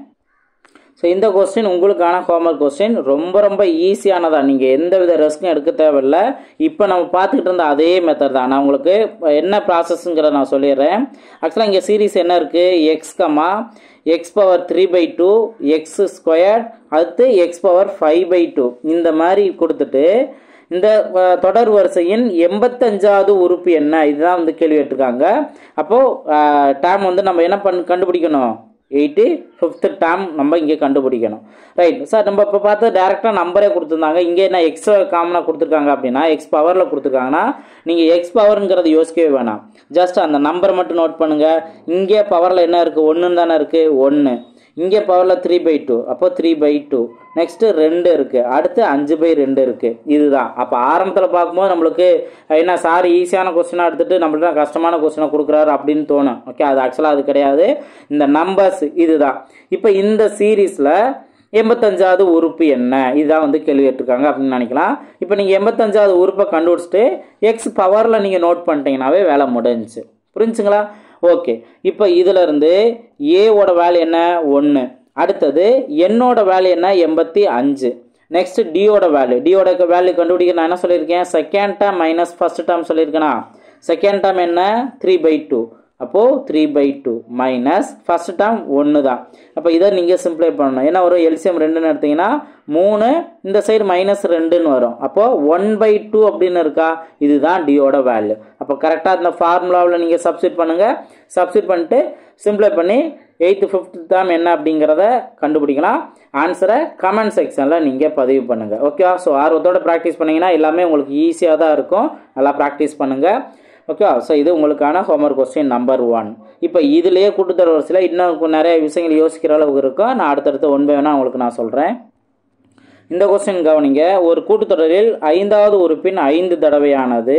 Speaker 1: ஸோ இந்த கொஸ்டின் உங்களுக்கான ஹோம்ஒர்க் கொஸ்டின் ரொம்ப ஈஸியானதான். நீங்கள் எந்த வித ரிஸ்க்கும் எடுக்க தேவையில்லை. இப்போ நம்ம பார்த்துக்கிட்டு இருந்த அதே மெத்தட் தான். நான் உங்களுக்கு என்ன ப்ராசஸ்ங்கிறத நான் சொல்லிடுறேன். ஆக்சுவலாக இங்கே சீரீஸ் என்ன இருக்குது, x(3/2) x², அடுத்து x⁵(5/2) இந்த மாதிரி கொடுத்துட்டு இந்த தொடர் வரிசையின் 85வது உறுப்பு என்ன, இதுதான் வந்து கேள்வி கேட்டிருக்காங்க. அப்போது டேம் வந்து நம்ம என்ன கண்டுபிடிக்கணும், 85th டேம் நம்ம இங்கே கண்டுபிடிக்கணும். ரைட் சார், நம்ம இப்போ பார்த்து டேரெக்டாக நம்பரே கொடுத்துருந்தாங்க. இங்கே என்ன எக்ஸ் காமனாக கொடுத்துருக்காங்க அப்படின்னா எக்ஸ் பவரில் கொடுத்துருக்காங்கன்னா நீங்கள் எக்ஸ் பவருங்கிறது யோசிக்கவே வேணாம். ஜஸ்ட் அந்த நம்பரை மட்டும் நோட் பண்ணுங்கள். இங்கே பவரில் என்ன இருக்குது, 1 தானே இருக்குது, 1. இங்கே பவரில் 3/2, அப்போ 3/2. நெக்ஸ்ட்டு 2 இருக்குது, அடுத்து 5/2 இருக்குது. இதுதான். அப்போ ஆரம்பத்தில் பார்க்கும்போது நம்மளுக்கு என்ன சார் ஈஸியான கொஸ்டினாக எடுத்துகிட்டு நம்மள்ட்ட கஷ்டமான கொஸ்டினாக கொடுக்குறாரு அப்படின்னு தோணும். ஓகே, அது ஆக்சுவலாக அது கிடையாது. இந்த நம்பர்ஸ் இதுதான். இப்போ இந்த சீரீஸில் 85வது உறுப்பு என்ன, இதுதான் வந்து கேள்வி கேட்டிருக்காங்க அப்படின்னு நினைக்கலாம். இப்போ நீங்கள் 85வது உறுப்பை கண்டுபிடிச்சிட்டு எக்ஸ் பவரில் நீங்கள் நோட் பண்ணிட்டீங்கன்னாவே வேலை முடிஞ்சிச்சு. புரிஞ்சுங்களா? ஓகே, இப்போ இதிலிருந்து ஏவோட வேல்யூ என்ன 1, அடுத்தது என்னோட வேல்யூ என்ன 85. நெக்ஸ்ட் டியோட வேல்யூ கண்டுபிடிக்க நான் என்ன சொல்லியிருக்கேன், second term minus first term சொல்லியிருக்கேனா. செகண்ட் டேர்ம் என்ன 3/2, அப்போது 3/2 மைனஸ் ஃபர்ஸ்ட் டேர்ம் 1 தான். அப்போ இதை நீங்கள் சிம்ப்ளை பண்ணணும். என்ன வரும், எல்சிஎம் 2ன்னு எடுத்தீங்கன்னா 3, இந்த சைடு -2ன்னு வரும். அப்போது 1/2 அப்படின்னு இருக்கா, இதுதான் டியோட வேல்யூ. அப்போ கரெக்டாக இந்த ஃபார்முலாவில் நீங்கள் சப்ஸ்டிட் பண்ணுங்கள். சப்ஸ்டிட் பண்ணிட்டு சிம்ப்ளை பண்ணி 8th 5th டேர்ம் என்ன அப்படிங்கிறத கண்டுபிடிக்கலாம். ஆன்சரை கமெண்ட் செக்ஷனில் நீங்கள் பதிவு பண்ணுங்கள். ஓகே, ஸோ ஆர்வத்தோடு ப்ராக்டிஸ் பண்ணிங்கன்னா எல்லாமே உங்களுக்கு ஈஸியாக தான் இருக்கும். நல்லா ப்ராக்டிஸ் பண்ணுங்கள். ஓகே, ஸோ இது உங்களுக்கான ஹோம்ஒர்க் கொஸ்டின் நம்பர் 1. இப்போ இதுலேயே கூட்டுத்தொடர் வரிசையில் இன்னும் நிறைய விஷயங்கள் யோசிக்கிற அளவுக்கு இருக்கும். நான் அடுத்தடுத்து ஒன் பை ஒன்னாக உங்களுக்கு நான் சொல்கிறேன். இந்த கொஸ்டின் கவனிங்க. ஒரு கூட்டுத்தொடரில் 5வது உறுப்பின் 5 தடவையானது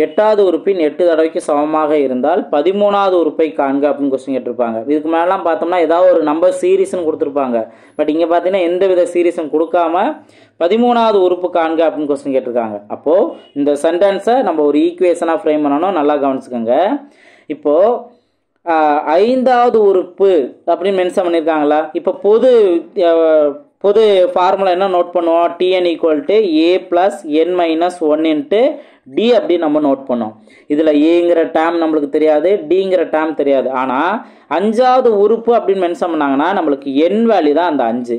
Speaker 1: 8வது உறுப்பின் 8 தடவைக்கு சமமாக இருந்தால் 13வது உறுப்பை காண்க அப்படின்னு கொஸ்டின் கேட்டிருப்பாங்க. இதுக்கு மேலாம் பார்த்தோம்னா ஏதாவது ஒரு நம்பர் சீரீஸ்ன்னு கொடுத்துருப்பாங்க. பட் இங்கே பார்த்தீங்கன்னா எந்த வித சீரீஸும் கொடுக்காம 13வது உறுப்பு காண்க அப்படின்னு கொஸ்டின் கேட்டிருக்காங்க. அப்போது இந்த சென்டென்ஸை நம்ம ஒரு ஈக்குவேஷனாக ஃப்ரேம் பண்ணணும். நல்லா கவனிச்சுக்கோங்க. இப்போது 5வது உறுப்பு அப்படின்னு மென்ஷன் பண்ணியிருக்காங்களா. இப்போ பொது ஃபார்முலா என்ன நோட் பண்ணுவோம், TN equal to a + n-1 × d அப்படின்னு நம்ம நோட் பண்ணோம். இதில் ஏங்கிற டேம் நம்மளுக்கு தெரியாது, டிங்கிற டேம் தெரியாது. ஆனால் 5வது உறுப்பு அப்படின்னு மென்ஷன் பண்ணாங்கன்னா நம்மளுக்கு n வேல்யூ தான் அந்த 5.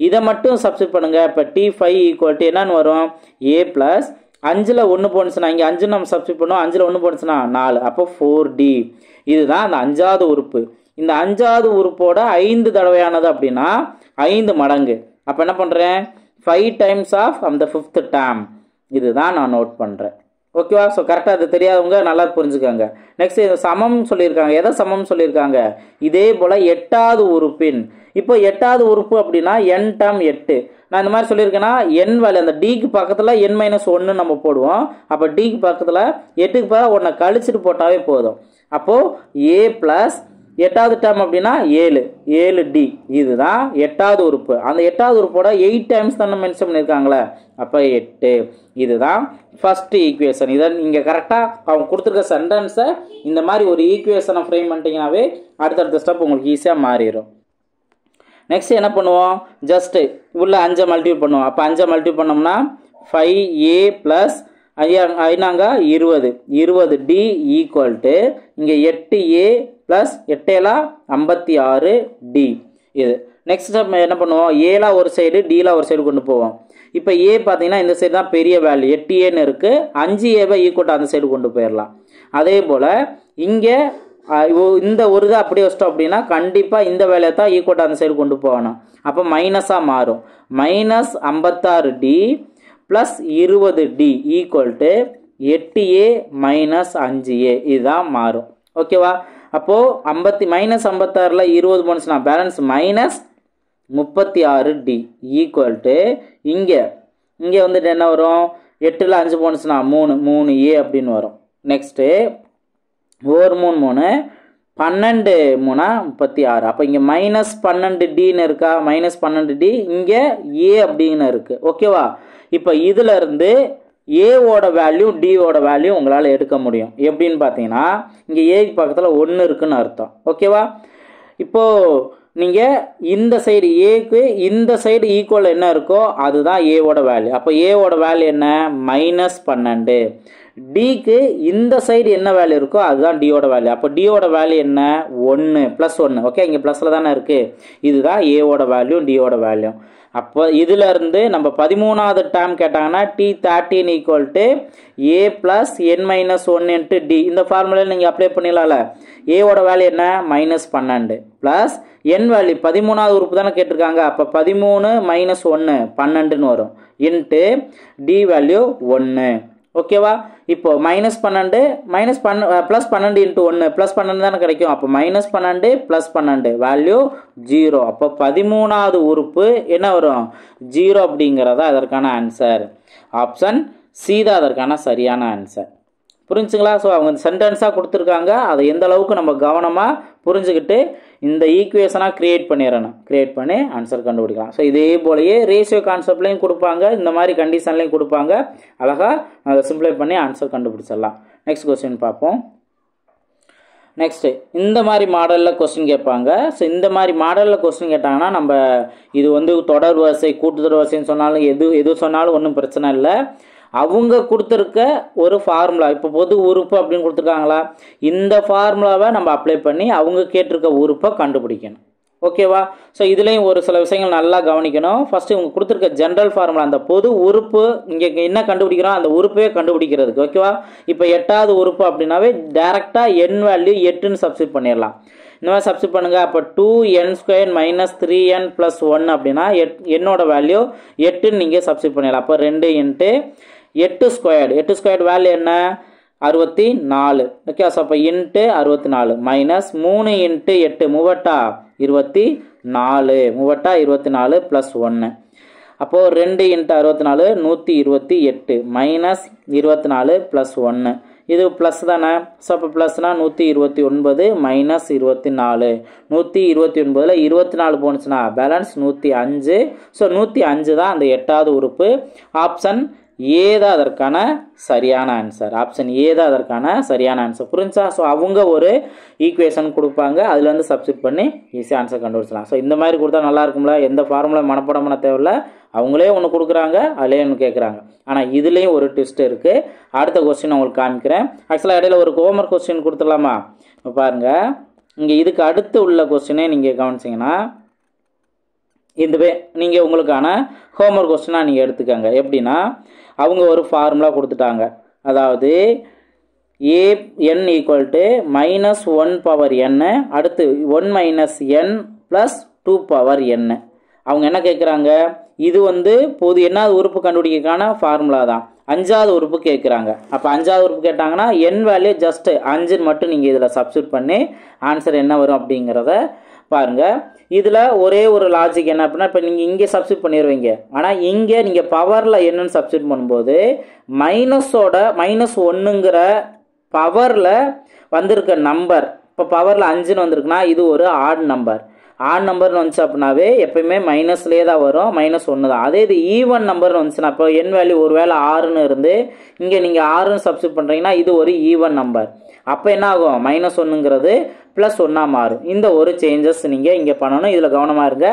Speaker 1: இதை மட்டும் சப்ஸ்டிட் பண்ணுங்கள். இப்போ t5 ஈக்குவல் டு என்னன்னு வரும், a + 5ல் 1 போனுச்சுன்னா இங்கே 5 நம்ம சப்ஸ்டிட் பண்ணுவோம். 5ல் 1 போனுச்சுன்னா 4, அப்போ 4d. இதுதான் அந்த 5வது உறுப்பு. இந்த 5வது உறுப்போட 5 தடவையானது அப்படின்னா 5 மடங்கு. அப்போ என்ன பண்ணுறேன், 5 டைம்ஸ் ஆஃப் அந்த 5th டேர்ம். இதுதான் நான் நோட் பண்ணுறேன். ஓகேவா? ஸோ கரெக்டாக அது தெரியாதவங்க நல்லா புரிஞ்சுக்கோங்க. நெக்ஸ்ட் இது சமம் சொல்லியிருக்காங்க. எதை சமம் சொல்லியிருக்காங்க, இதே போல் 8வது உறுப்பின். இப்போ 8வது உறுப்பு அப்படின்னா n டேர்ம் 8. நான் இந்த மாதிரி சொல்லியிருக்கேன்னா n வேல்யூ அந்த டிக்கு பக்கத்தில் n-1 நம்ம போடுவோம். அப்போ டிக்கு பக்கத்தில் 8க்கு பதிலாக 1 கழிச்சிட்டு போட்டாவே போதும். அப்போது a + எட்டாவது டேர்ம் அப்படின்னா 7D இதுதான் எட்டாவது உறுப்பு. அந்த எட்டாவது உறுப்போட 8 டைம்ஸ் தானே மென்ஷன் பண்ணியிருக்காங்களே, அப்போ 8. இதுதான் ஃபர்ஸ்ட் ஈக்குவேஷன். இதை நீங்கள் கரெக்டாக அவங்க கொடுத்துருக்க சென்டென்ஸை இந்த மாதிரி ஒரு ஈக்குவேஷனை ஃப்ரேம் பண்ணிட்டீங்கன்னாவே அடுத்தடுத்த ஸ்டெப் உங்களுக்கு ஈஸியாக மாறிடும். நெக்ஸ்ட் என்ன பண்ணுவோம், ஜஸ்ட்டு உள்ள 5 மல்டிபிள் பண்ணுவோம். அப்போ 5 மல்டிபிள் பண்ணோம்னா 5A plus ஐநாங்க 20D equal to இங்கே 8A ப்ளஸ் 8 56D. இது நெக்ஸ்ட் ஸ்டெப் என்ன பண்ணுவோம், ஏலா ஒரு சைடு டிலா ஒரு சைடு கொண்டு போவோம். இப்போ ஏ பார்த்தீங்கன்னா இந்த சைடு தான் பெரிய வேல்யூ 8Aன்னு இருக்குது, 5Aவை ஈக்குவல் அந்த சைடு கொண்டு போயிடலாம். அதே போல் இங்கே இந்த ஒரு இதை அப்படியே வச்சிட்டோம் அப்படின்னா கண்டிப்பாக இந்த வேலையை தான் ஈக்குவல் அந்த சைடு கொண்டு போகணும். அப்போ மைனஸாக மாறும். Minus 56D plus 20D equal to 8A minus 5A இதுதான் மாறும். ஓகேவா? அப்போது மைனஸ் 56ல் 20 போனுச்சுன்னா balance minus 36D equal to இங்கே வந்துட்டு என்ன வரும், 8ல் 5 போனுச்சுன்னா 3A அப்படின்னு வரும். நெக்ஸ்ட்டு 1 3 12 3 36. அப்போ இங்கே மைனஸ் 12Dன்னு இருக்கா, மைனஸ் 12D இங்கே A அப்படின்னு இருக்குது. ஓகேவா? இப்போ இதில் இருந்து ஏவோட வேல்யூ டியோட வேல்யூ உங்களால் எடுக்க முடியும். எப்படின்னு பார்த்தீங்கன்னா இங்கே ஏக்கு பக்கத்தில் 1 இருக்குன்னு அர்த்தம். ஓகேவா? இப்போது நீங்கள் இந்த சைடு ஏக்கு இந்த சைடு ஈக்குவல் என்ன இருக்கோ அதுதான் ஏவோட வேல்யூ. அப்போ ஏவோட வேல்யூ என்ன, மைனஸ் 12. டிக்கு இந்த சைடு என்ன வேல்யூ இருக்கோ அதுதான் டியோட வேல்யூ. அப்போ டியோட வேல்யூ என்ன, 1 ப்ளஸ் 1. ஓகே, இங்கே ப்ளஸில் தானே இருக்குது. இதுதான் ஏவோட வேல்யூ டியோட வேல்யூ. அப்போ இதில் இருந்து நம்ம 13வது டேர்ம் கேட்டாங்கன்னா T13 equal to A plus N minus 1 into D. இந்த ஃபார்முலையில் நீங்கள் அப்ளை பண்ணிடலாம்ல. ஏவோட வேல்யூ என்ன, மைனஸ் 12 ப்ளஸ் N வேல்யூ 13வது உறுப்பு தானே கேட்டிருக்காங்க. அப்போ 13 மைனஸ் 1 12ன்னு வரும் இன்ட்டு D வேல்யூ 1. ஓகேவா? இப்போ மைனஸ் 12 ப்ளஸ் 12 இன்ட்டு 1 ப்ளஸ் 12 தானே கிடைக்கும். அப்போ மைனஸ் 12 ப்ளஸ் 12 வேல்யூ 0. அப்போ 13வது உறுப்பு என்ன வரும், 0 அப்படிங்கிறதா அதற்கான ஆன்சர். ஆப்ஷன் சி தான் அதற்கான சரியான ஆன்சர். புரிஞ்சுங்களா? ஸோ அவங்க சென்டென்ஸாக கொடுத்துருக்காங்க, அதை எந்த அளவுக்கு நம்ம கவனமாக புரிஞ்சுக்கிட்டு இந்த ஈக்குவேஷனாக கிரியேட் பண்ணி ஆன்சர் கண்டுபிடிக்கலாம். ஸோ இதே போலயே ரேஷியோ கான்செப்ட்லையும் கொடுப்பாங்க, இந்த மாதிரி கண்டிஷன்லையும் கொடுப்பாங்க. அழகாக அதை சிம்பிளை பண்ணி ஆன்சர் கண்டுபிடிச்சிடலாம். நெக்ஸ்ட் கொஸ்டின் பார்ப்போம். நெக்ஸ்ட்டு இந்த மாதிரி மாடலில் கொஸ்டின் கேட்பாங்க. ஸோ இந்த மாதிரி மாடலில் கொஸ்டின் கேட்டாங்கன்னா நம்ம இது வந்து தொடர் வரிசை கூட்டுத்தொடர் வரிசைன்னு சொன்னாலும் எது சொன்னாலும் ஒன்றும் பிரச்சனை இல்லை. அவங்க கொடுத்துருக்க ஒரு ஃபார்முலா, இப்போ பொது உறுப்பு அப்படின்னு கொடுத்துருக்காங்களா, இந்த ஃபார்முலாவை நம்ம அப்ளை பண்ணி அவங்க கேட்டிருக்க உறுப்பை கண்டுபிடிக்கணும். ஓகேவா? ஸோ இதுலேயும் ஒரு சில விஷயங்கள் நல்லா கவனிக்கணும். ஃபஸ்ட்டு இவங்க கொடுத்துருக்க ஜென்ரல் ஃபார்முலா, அந்த பொது உறுப்பு இங்கே என்ன கண்டுபிடிக்கிறோம் அந்த உறுப்பே கண்டுபிடிக்கிறதுக்கு. ஓகேவா? இப்போ 8வது உறுப்பு அப்படின்னாவே டேரெக்டாக என் வேல்யூ 8ன்னு சப்ஸ்டிட் பண்ணிடலாம். இந்த மாதிரி சப்ஸ்டிட் பண்ணுங்கள். அப்போ 2n² மைனஸ் 3n ப்ளஸ் 1 அப்படின்னா என்னோட வேல்யூ 8ன்னு நீங்கள் சப்ஸ்டிட் பண்ணிடலாம். அப்போ 2 இன்ட்டு 8² வேல்யூ என்ன, 64. ஓகே, ஸோ அப்போ இன்ட்டு 64 மைனஸ் 3 இன்ட்டு 8 24 ப்ளஸ் 1. அப்போது 2 இன்ட்டு 64 128 மைனஸ் 24 ப்ளஸ் 1. இது ப்ளஸ் தானே. ஸோ அப்போ ப்ளஸ்னா 129 மைனஸ் 24. 129ல் 24 போனுச்சுன்னா பேலன்ஸ் 105. ஸோ 105 தான் அந்த 8வது உறுப்பு. ஆப்ஷன் ஏ தான் அதற்கான சரியான ஆன்சர். ஆப்ஷன் ஏ தான் அதற்கான சரியான ஆன்சர். புரிஞ்சா? ஸோ அவங்க ஒரு ஈக்குவேஷன் கொடுப்பாங்க, அதுலேருந்து சப்ஸ்டிட் பண்ணி ஈஸியாக ஆன்சர் கண்டுபிடிச்சலாம். ஸோ இந்த மாதிரி கொடுத்தா நல்லா இருக்கும்ல, எந்த ஃபார்முலா மனப்பாடம் பண்ண தேவையில்ல, அவங்களே ஒன்று கொடுக்குறாங்க அதிலே ஒன்று கேட்குறாங்க. ஆனால் இதுலேயும் ஒரு ட்விஸ்ட் இருக்குது. அடுத்த கொஸ்டின் உங்களுக்கு காமிக்கிறேன். ஆக்சுவலாக இடையில ஒரு ஹோம்ஒர்க் கொஸ்டின் கொடுத்துடலாமா? பாருங்கள், இங்கே இதுக்கு அடுத்து உள்ள கொஸ்டினே நீங்கள் கவனிச்சிங்கன்னா இதுவே நீங்கள் உங்களுக்கான ஹோம்ஒர்க் கொஸ்டினாக நீங்கள் எடுத்துக்கோங்க. எப்படின்னா அவங்க ஒரு ஃபார்முலா கொடுத்துட்டாங்க. அதாவது ஏn equal to minus 1 power n, அடுத்து 1 minus n plus 2 power n. அவங்க என்ன கேட்குறாங்க, இது வந்து பொது என்னாவது உறுப்பு கண்டுபிடிக்கிறதுக்கான ஃபார்முலா தான். 5வது உறுப்பு கேட்குறாங்க. அப்போ 5வது உறுப்பு கேட்டாங்கன்னா n வேல்யூ ஜஸ்ட்டு 5 மட்டும் நீங்கள் இதில் சப்ஸ்டிட் பண்ணி ஆன்சர் என்ன வரும் அப்படிங்கிறத பாருங்கள். இதில் ஒரே ஒரு லாஜிக் என்ன அப்படின்னா, இப்போ நீங்கள் இங்கே சப்ஸ்டிட் பண்ணிடுவீங்க, ஆனால் இங்கே நீங்கள் பவரில் என்னன்னு சப்ஸ்டிட் பண்ணும்போது மைனஸ் 1ங்கிற பவரில் வந்திருக்க நம்பர் இப்போ பவரில் 5ன்னு வந்திருக்குன்னா இது ஒரு ஆட் நம்பர். ஆட் நம்பர்னு வந்துச்சு அப்படின்னாவே எப்பயுமே மைனஸ்லேயே தான் வரும், -1 தான். அதே இது ஈவன் நம்பர்னு வந்துச்சுன்னா இப்போ என் வேல்யூ ஒரு வேளை 6ன்னு இருந்து இங்கே நீங்கள் 6ன்னு சப்ஸ்டிட் பண்ணுறீங்கன்னா இது ஒரு ஈவன் நம்பர். அப்போ என்ன ஆகும், -1ங்கிறது +1 மாறும். இந்த ஒரு சேஞ்சஸ் நீங்கள் இங்கே பண்ணணும். இதில் கவனமாக இருங்க.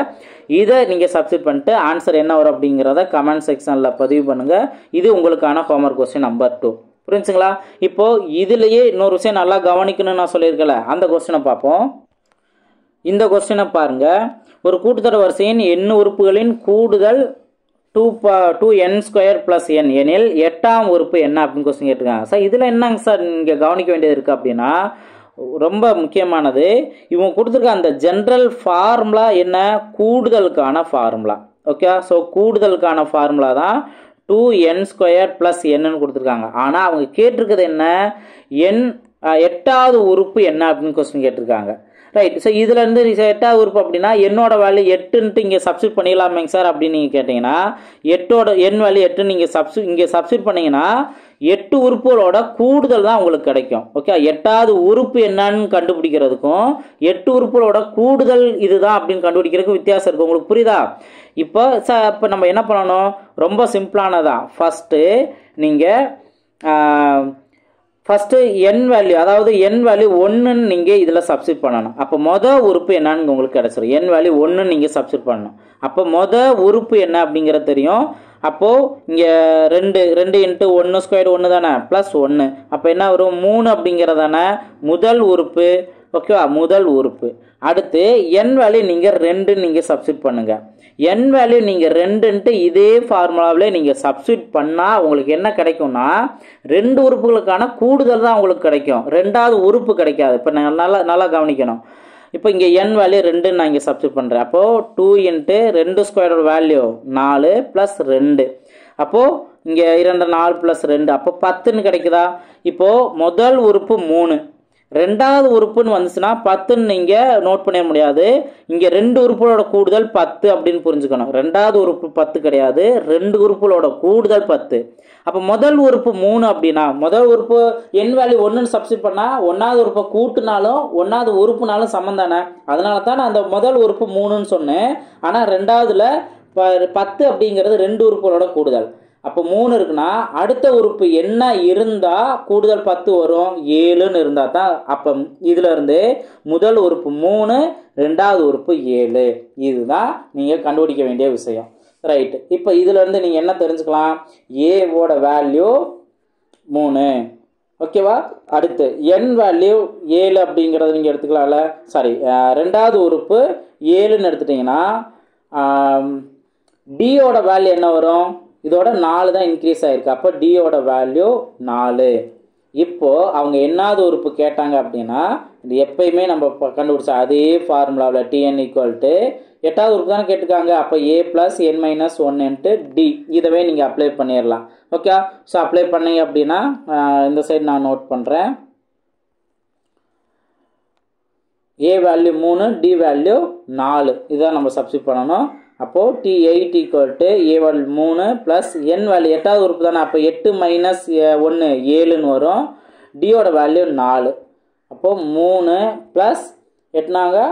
Speaker 1: இதை நீங்கள் சப்ஸ்டிட் பண்ணிட்டு ஆன்சர் என்ன வரும் அப்படிங்கிறத கமெண்ட் செக்ஷனில் பதிவு பண்ணுங்கள். இது உங்களுக்கான ஹோம்ஒர்க் கொஸ்டின் நம்பர் 2. புரிஞ்சுங்களா? இப்போ இதுலேயே இன்னொரு விஷயம் நல்லா கவனிக்கணும்னு நான் சொல்லியிருக்கல, அந்த கொஸ்டினை பார்ப்போம். இந்த கொஸ்டினை பாருங்க. ஒரு கூட்டுத்தொடர் வரிசையின் எண் உறுப்புகளின் கூடுதல் 2n² + n எனில் 8ஆம் உறுப்பு என்ன அப்படின்னு கொஸ்டின் கேட்டிருக்காங்க. சார் இதில் என்னங்க சார் இங்கே கவனிக்க வேண்டியது இருக்குது அப்படின்னா, ரொம்ப முக்கியமானது இவங்க கொடுத்துருக்க அந்த ஜென்ரல் ஃபார்முலா என்ன, கூடுதலுக்கான ஃபார்முலா. ஓகே, ஸோ கூடுதலுக்கான ஃபார்முலா தான் 2n² + n கொடுத்துருக்காங்க. ஆனால் அவங்க கேட்டிருக்கிறது என்ன, 8ஆவது உறுப்பு என்ன அப்படின்னு கொஸ்டின் கேட்டிருக்காங்க. ரைட். ஸோ இதுலேருந்து 8ஆவது உறுப்பு அப்படின்னா என்னோட வேல்யூ 8ன்ட்டு இங்கே சப்ஸ்டிட் பண்ணிடலாமேங்க சார் அப்படின்னு நீங்கள் கேட்டிங்கன்னா, என் வேல்யூ 8 நீங்கள் இங்கே சப்ஸ்டிட் பண்ணிங்கன்னா 8 உறுப்புகளோட கூடுதல் தான் உங்களுக்கு கிடைக்கும். ஓகே, 8ஆவது உறுப்பு என்னன்னு கண்டுபிடிக்கிறதுக்கும் 8 உறுப்புகளோட கூடுதல் இதுதான் அப்படின்னு கண்டுபிடிக்கிறதுக்கு வித்தியாசம் இருக்குது. உங்களுக்கு புரியுதா? இப்போ இப்போ நம்ம என்ன பண்ணணும், ரொம்ப சிம்பிளானதான். ஃபஸ்ட்டு என் வேல்யூ, அதாவது என் வேல்யூ 1ன்னு நீங்கள் இதில் சப்ஸ்டிட் பண்ணணும். அப்போ மொதல் உறுப்பு என்னன்னு உங்களுக்கு கிடச்சிரும். என் வேல்யூ 1ன்னு நீங்கள் சப்ஸ்டிட் பண்ணணும். அப்போ மொதல் உறுப்பு என்ன அப்படிங்கிறது தெரியும். அப்போது இங்கே 2 × 1² 1 தானே, +1. அப்போ என்ன வரும், 3 அப்படிங்கிறது தானே முதல் உறுப்பு. ஓகேவா, முதல் உறுப்பு. அடுத்து என் வேல்யூ நீங்கள் 2 நீங்கள் சப்ஸ்டிட் பண்ணுங்கள். என் வேல்யூ நீங்கள் 2ன்ட்டு இதே ஃபார்முலாவிலே நீங்கள் சப்ஸ்டிட் பண்ணால் உங்களுக்கு என்ன கிடைக்கும்னா 2 உறுப்புகளுக்கான கூடுதல் தான் உங்களுக்கு கிடைக்கும், 2ஆவது உறுப்பு கிடைக்காது. இப்போ நல்லா கவனிக்கணும். இப்போ இங்கே என் வேல்யூ 2ன்னு நான் இங்கே சப்ஸ்டிட் பண்ணுறேன். அப்போது 2 × 2² வேல்யூ 4 + 2. அப்போது இங்கே 2 4 + 2 அப்போ 10ன்னு கிடைக்குதா? இப்போது முதல் உறுப்பு 3, 2ஆவது உறுப்புன்னு வந்துச்சுன்னா 10ன்னு நீங்கள் நோட் பண்ண முடியாது. இங்கே 2 உறுப்புகளோட கூடுதல் 10 அப்படின்னு புரிஞ்சுக்கணும். 2ஆவது உறுப்பு 10 கிடையாது, 2 உறுப்புகளோட கூடுதல் 10. அப்போ முதல் உறுப்பு 3 அப்படின்னா முதல் உறுப்பு என் வேல்யூ 1ன்னு சப்ஸ்டிட் பண்ணால் 1ஆவது உறுப்பை கூட்டினாலும் 1ஆவது உறுப்புனாலும் சமம் தானே. அதனால தான் நான் அந்த முதல் உறுப்பு 3ன்னு சொன்னேன். ஆனால் 2ஆவதுல 10 அப்படிங்கிறது 2 உறுப்புகளோட கூடுதல். அப்போ 3 இருக்குன்னா அடுத்த உறுப்பு என்ன இருந்தால் கூடுதல் 10 வரும், 7ன்னு இருந்தால் தான். அப்போ இதில் இருந்து முதல் உறுப்பு 3, 2ஆவது உறுப்பு 7. இதுதான் நீங்கள் கண்டுபிடிக்க வேண்டிய விஷயம். ரைட்டு. இப்போ இதில் இருந்து நீங்கள் என்ன தெரிஞ்சுக்கலாம், ஏவோட வேல்யூ 3. ஓகேவா? அடுத்து என் வேல்யூ 7 அப்படிங்கிறத நீங்கள் எடுத்துக்கலாம்ல. சாரி, 2ஆவது உறுப்பு 7ன்னு எடுத்துட்டிங்கன்னா டியோட வேல்யூ என்ன வரும், இதோட 4 தான் இன்க்ரீஸ் ஆகிருக்கு. அப்போ டியோட வேல்யூ 4. இப்போது அவங்க என்னாவது உறுப்பு கேட்டாங்க அப்படின்னா இது எப்பயுமே நம்ம கண்டுபிடிச்சா அதே ஃபார்முலாவில் TN = 8ஆவது உறுப்பு தானே கேட்டுக்காங்க. அப்போ A + n - 1 × D இதவே நீங்கள் அப்ளை பண்ணிடலாம். ஓகே, ஸோ அப்ளை பண்ணீங்க அப்படின்னா இந்த சைடு நான் நோட் பண்ணுறேன். A வேல்யூ 3, D வேல்யூ 4, இதுதான் நம்ம சப்ஸ்டிட் பண்ணணும். அப்போது T8 = A 3 + n வேல்யூ 8ஆவது உறுப்பு தானே. அப்போ 8 - 1 7ன்னு வரும். டியோட வேல்யூ 4. அப்போது 3 + 8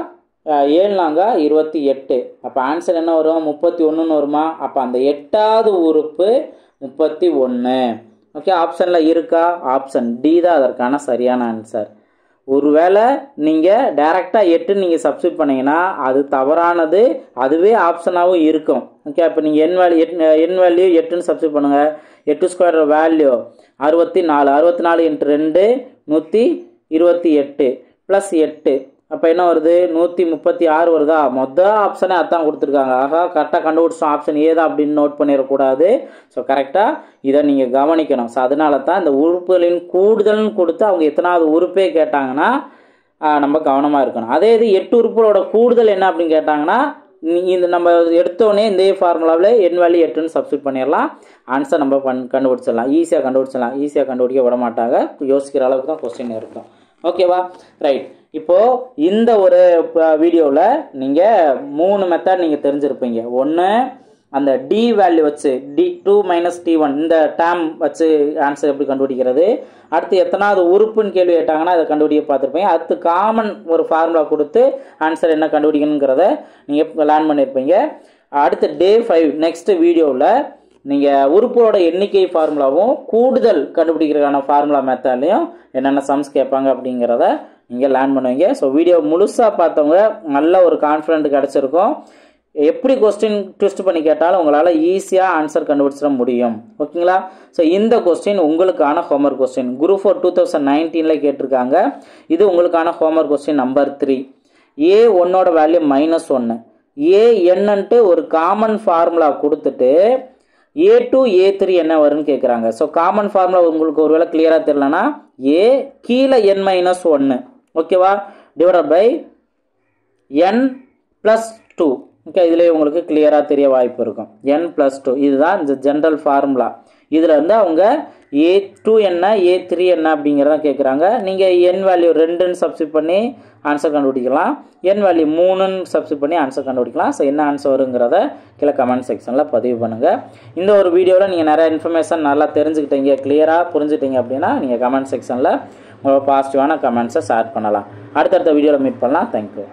Speaker 1: 7 28. அப்போ ஆன்சர் என்ன வரும், 31ன்னு வருமா? அப்போ அந்த 8ஆவது உறுப்பு 31. ஓகே, ஆப்ஷனில் இருக்கா? ஆப்ஷன் டி தான் அதற்கான சரியான ஆன்சர். ஒருவேளை நீங்கள் டைரெக்டாக 8 நீங்கள் சப்ஸ்டிட் பண்ணிங்கன்னா அது தவறானது, அதுவே ஆப்ஷனாகவும் இருக்கும். ஓகே, இப்போ நீங்கள் என் வேல்யூ 8ன்னு சப்ஸ்டிட் பண்ணுங்கள். 8² வேல்யூ 64, 64 × 2 128 + 8. அப்போ என்ன வருது, 136 வருதா? மொதல் ஆப்ஷனே அதான் கொடுத்துருக்காங்க. ஆகா, கரெக்டாக கண்டுபிடிச்சோம், ஆப்ஷன் ஏதா அப்படின்னு நோட் பண்ணிடக்கூடாது. ஸோ கரெக்டாக இதை நீங்கள் கவனிக்கணும். ஸோ அதனால தான் இந்த உறுப்புகளின் கூடுதல்னு கொடுத்து அவங்க எத்தனாவது உறுப்பே கேட்டாங்கன்னா நம்ம கவனமாக இருக்கணும். அதே இது 8 உறுப்புகளோட கூடுதல் என்ன அப்படின்னு கேட்டாங்கன்னா இந்த நம்ம எடுத்தோடனே இந்த ஃபார்முலாவில் என் வேல்யூ 8ன்னு சப்ஸ்டிட் பண்ணிடலாம். ஆன்சர் நம்ம கண்டுபிடிச்சிடலாம், ஈஸியாக கண்டுபிடிச்சிடலாம். ஈஸியாக கண்டுபிடிக்க விட மாட்டாங்க, யோசிக்கிற அளவுக்கு தான் கொஸ்டின் இருக்கும். ஓகேவா? ரைட். இப்போது இந்த ஒரு வீடியோவில் நீங்கள் 3 மெத்தட் நீங்கள் தெரிஞ்சிருப்பீங்க. ஒன்று அந்த டி வேல்யூ வச்சு d2 மைனஸ் t1 இந்த டேம் வச்சு ஆன்சர் எப்படி கண்டுபிடிக்கிறது, அடுத்து எத்தனாவது உறுப்புன்னு கேள்வி கேட்டாங்கன்னா அதை கண்டுபிடிக்க பார்த்துருப்பீங்க. அடுத்து காமன் ஒரு ஃபார்முலா கொடுத்து ஆன்சர் என்ன கண்டுபிடிக்கணுங்கிறத நீங்கள் லேர்ன் பண்ணியிருப்பீங்க. அடுத்து டே 5 நெக்ஸ்ட் வீடியோவில் நீங்கள் உறுப்போட எண்ணிக்கை ஃபார்முலாவும் கூடுதல் கண்டுபிடிக்கிறதுக்கான ஃபார்முலா மெத்தட்லையும் என்னென்ன சம்ஸ் கேட்பாங்க அப்படிங்கிறத நீங்கள் லேர்ன் பண்ணுவீங்க. ஸோ வீடியோ முழுசாக பார்த்தவங்க நல்ல ஒரு கான்ஃபிடென்ட் கிடச்சிருக்கும். எப்படி கொஸ்டின் ட்விஸ்ட் பண்ணி கேட்டாலும் உங்களால் ஈஸியாக ஆன்சர் கண்டுபிடிச்சிட முடியும். ஓகேங்களா? ஸோ இந்த கொஸ்டின் உங்களுக்கான ஹோம்ஒர்க் கொஸ்டின் குரூப் 4 2019 கேட்டிருக்காங்க. இது உங்களுக்கான homework question number 3. A1 value -1, ஏஎன்னுட்டு ஒரு காமன் ஃபார்முலா கொடுத்துட்டு A2 A3 என்ன வரும்னு கேட்குறாங்க. ஸோ காமன் ஃபார்முலா உங்களுக்கு ஒருவேளை கிளியராக தெரியலனா ஏ கீழே n-1 ஓகேவா டிவைடட் பை n+2. ஓகே, இதுலேயே உங்களுக்கு கிளியராக தெரிய வாய்ப்பு இருக்கும். n+2 இதுதான் இந்த ஜென்ரல் ஃபார்முலா. இதில் வந்து அவங்க A2 என்ன A3 என்ன அப்படிங்கிறத கேட்குறாங்க. நீங்கள் n வேல்யூ 2ன்னு சப்ஸ்டிட் பண்ணி ஆன்சர் கண்டுபிடிக்கலாம், n வேல்யூ 3ன்னு சப்ஸ்டிட் பண்ணி ஆன்சர் கண்டுபிடிக்கலாம். ஸோ என்ன ஆன்சர் வருங்கிறத கீழே கமெண்ட் செக்ஷனில் பதிவு பண்ணுங்கள். இந்த ஒரு வீடியோவில் நீங்கள் நிறைய இன்ஃபர்மேஷன் நல்லா தெரிஞ்சுக்கிட்டீங்க, கிளியராக புரிஞ்சுட்டீங்க அப்படின்னா நீங்கள் கமெண்ட் செக்ஷனில் உங்களோட பாசிட்டிவான கமெண்ட்ஸை ஷேர் பண்ணலாம். அடுத்தடுத்த வீடியோவில் மீட் பண்ணலாம். தேங்க்யூ.